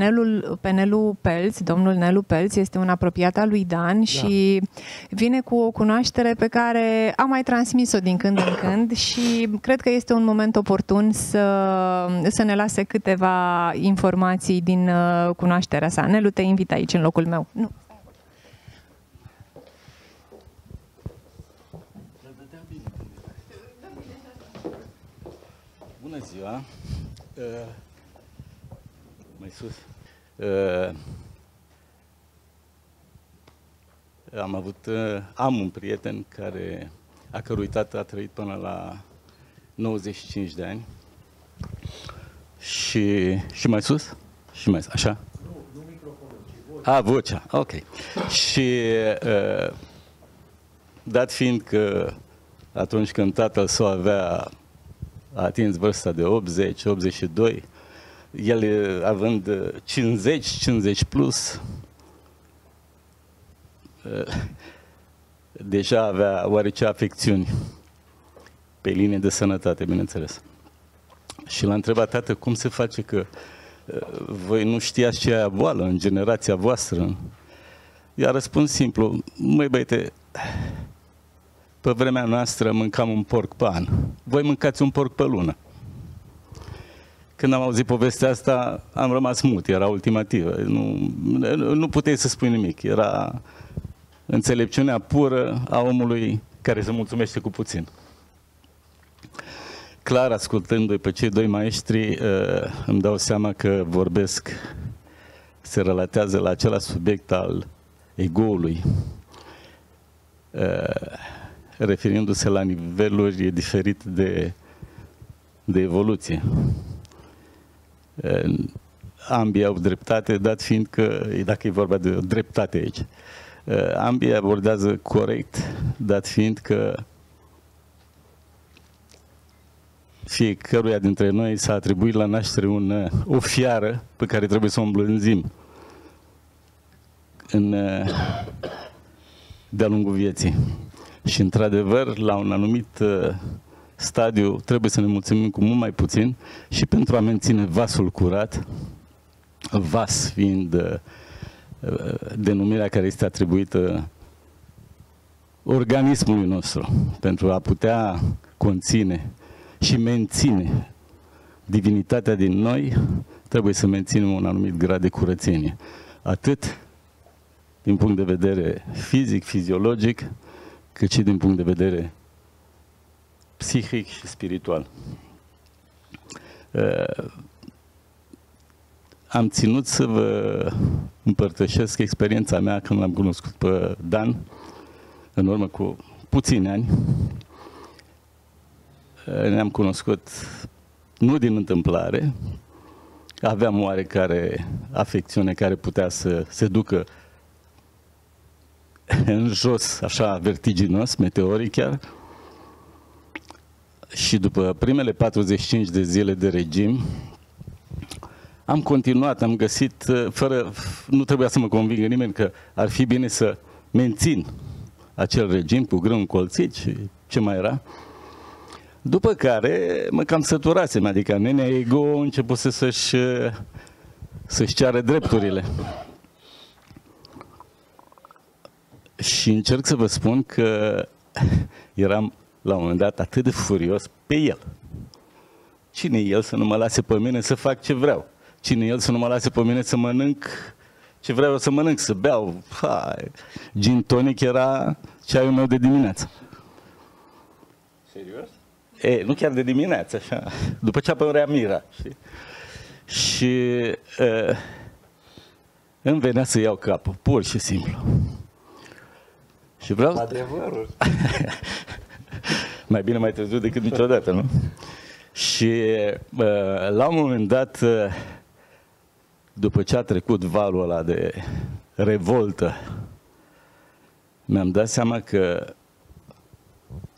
Nelu Pelț. Domnul Nelu Pelț este un apropiat al lui Dan, da, și vine cu o cunoaștere pe care a mai transmis-o din când în când și cred că este un moment oportun să ne lase câteva informații din cunoașterea sa. Nelu, te invit aici în locul meu. Nu. Bună ziua! Mai sus. Am un prieten a cărui tată a trăit până la 95 de ani. Și mai sus? Și mai sus, așa? Nu microfonul, ci vocea. Vocea, ok. Și dat fiind că atunci când tatăl său a atins vârsta de 80-82, el având 50 plus, deja avea oarece afecțiuni pe linie de sănătate, bineînțeles. Și l-a întrebat: tată, cum se face că voi nu știați ce e boală în generația voastră? I-a răspuns simplu: măi băiete, pe vremea noastră mâncam un porc pe an. Voi mâncați un porc pe lună. Când am auzit povestea asta, am rămas mut, era ultimativă. Nu puteai să spui nimic. Era înțelepciunea pură a omului care se mulțumește cu puțin. Clar, ascultându-i pe cei doi maestri, îmi dau seama că se relatează la același subiect al egoului, referindu-se la niveluri diferite de evoluție. Ambii au dreptate, dat fiind că, dacă e vorba de dreptate aici, ambii abordează corect, dat fiind că fiecăruia dintre noi s-a atribuit la naștere o fiară pe care trebuie să o îmblânzim. de-a lungul vieții. Și într-adevăr, la un anumit stadiu, trebuie să ne mulțumim cu mult mai puțin și pentru a menține vasul curat, vas fiind denumirea care este atribuită organismului nostru, pentru a putea conține și menține divinitatea din noi, trebuie să menținem un anumit grad de curățenie. Atât din punct de vedere fizic, fiziologic, cât și din punct de vedere psihic și spiritual. Am ținut să vă împărtășesc experiența mea când l-am cunoscut pe Dan, în urmă cu puțini ani. Ne-am cunoscut nu din întâmplare, aveam oarecare afecțiune care putea să se ducă în jos, așa vertiginos, meteoric chiar. Și după primele 45 de zile de regim, am continuat, am găsit, nu trebuia să mă convingă nimeni că ar fi bine să mențin acel regim cu grâu încolțit și ce mai era. După care mă cam săturasem, adică nenea ego a început să-și ceară drepturile. Și încerc să vă spun că eram la un moment dat atât de furios pe el. Cine e el să nu mă lase pe mine să fac ce vreau? Cine e el să nu mă lase pe mine să mănânc ce vreau să mănânc, să beau? Gin tonic era ceaiul meu de dimineață. Serios? Nu chiar de dimineață, așa. După ce apărea Mira, știi? Și îmi venea să iau capul, pur și simplu. Și vreau... Adevărul. Mai bine mai târziu decât niciodată, nu? Și la un moment dat, după ce a trecut valul ăla de revoltă, mi-am dat seama că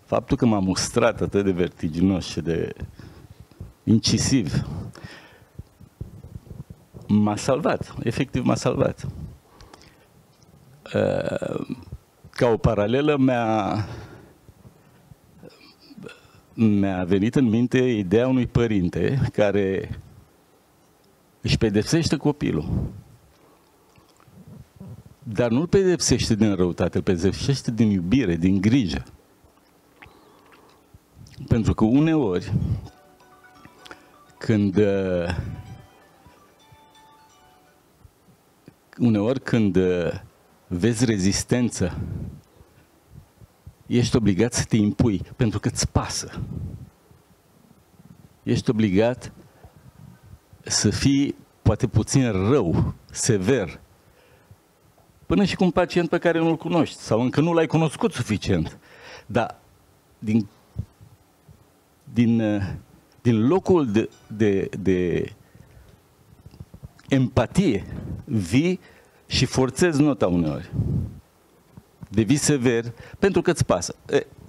faptul că m-am mustrat atât de vertiginos și de incisiv m-a salvat, efectiv m-a salvat. Ca o paralelă mi-a venit în minte ideea unui părinte care își pedepsește copilul. Dar nu îl pedepsește din răutate, îl pedepsește din iubire, din grijă. Pentru că uneori, când vezi rezistență, ești obligat să te impui, pentru că îți pasă. Ești obligat să fii poate puțin rău, sever, până și cu un pacient pe care nu-l cunoști sau încă nu l-ai cunoscut suficient. Dar din locul de empatie vii și forțezi nota uneori. Devii sever pentru că îți pasă.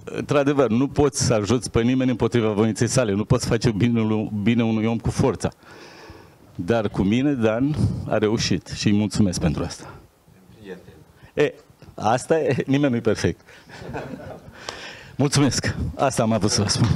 Într-adevăr, nu poți să ajuți pe nimeni împotriva voinței sale, nu poți face bine unui om cu forța. Dar cu mine, Dan a reușit și îi mulțumesc pentru asta. Asta e, nimeni nu-i perfect. Mulțumesc. Asta am avut să vă spun.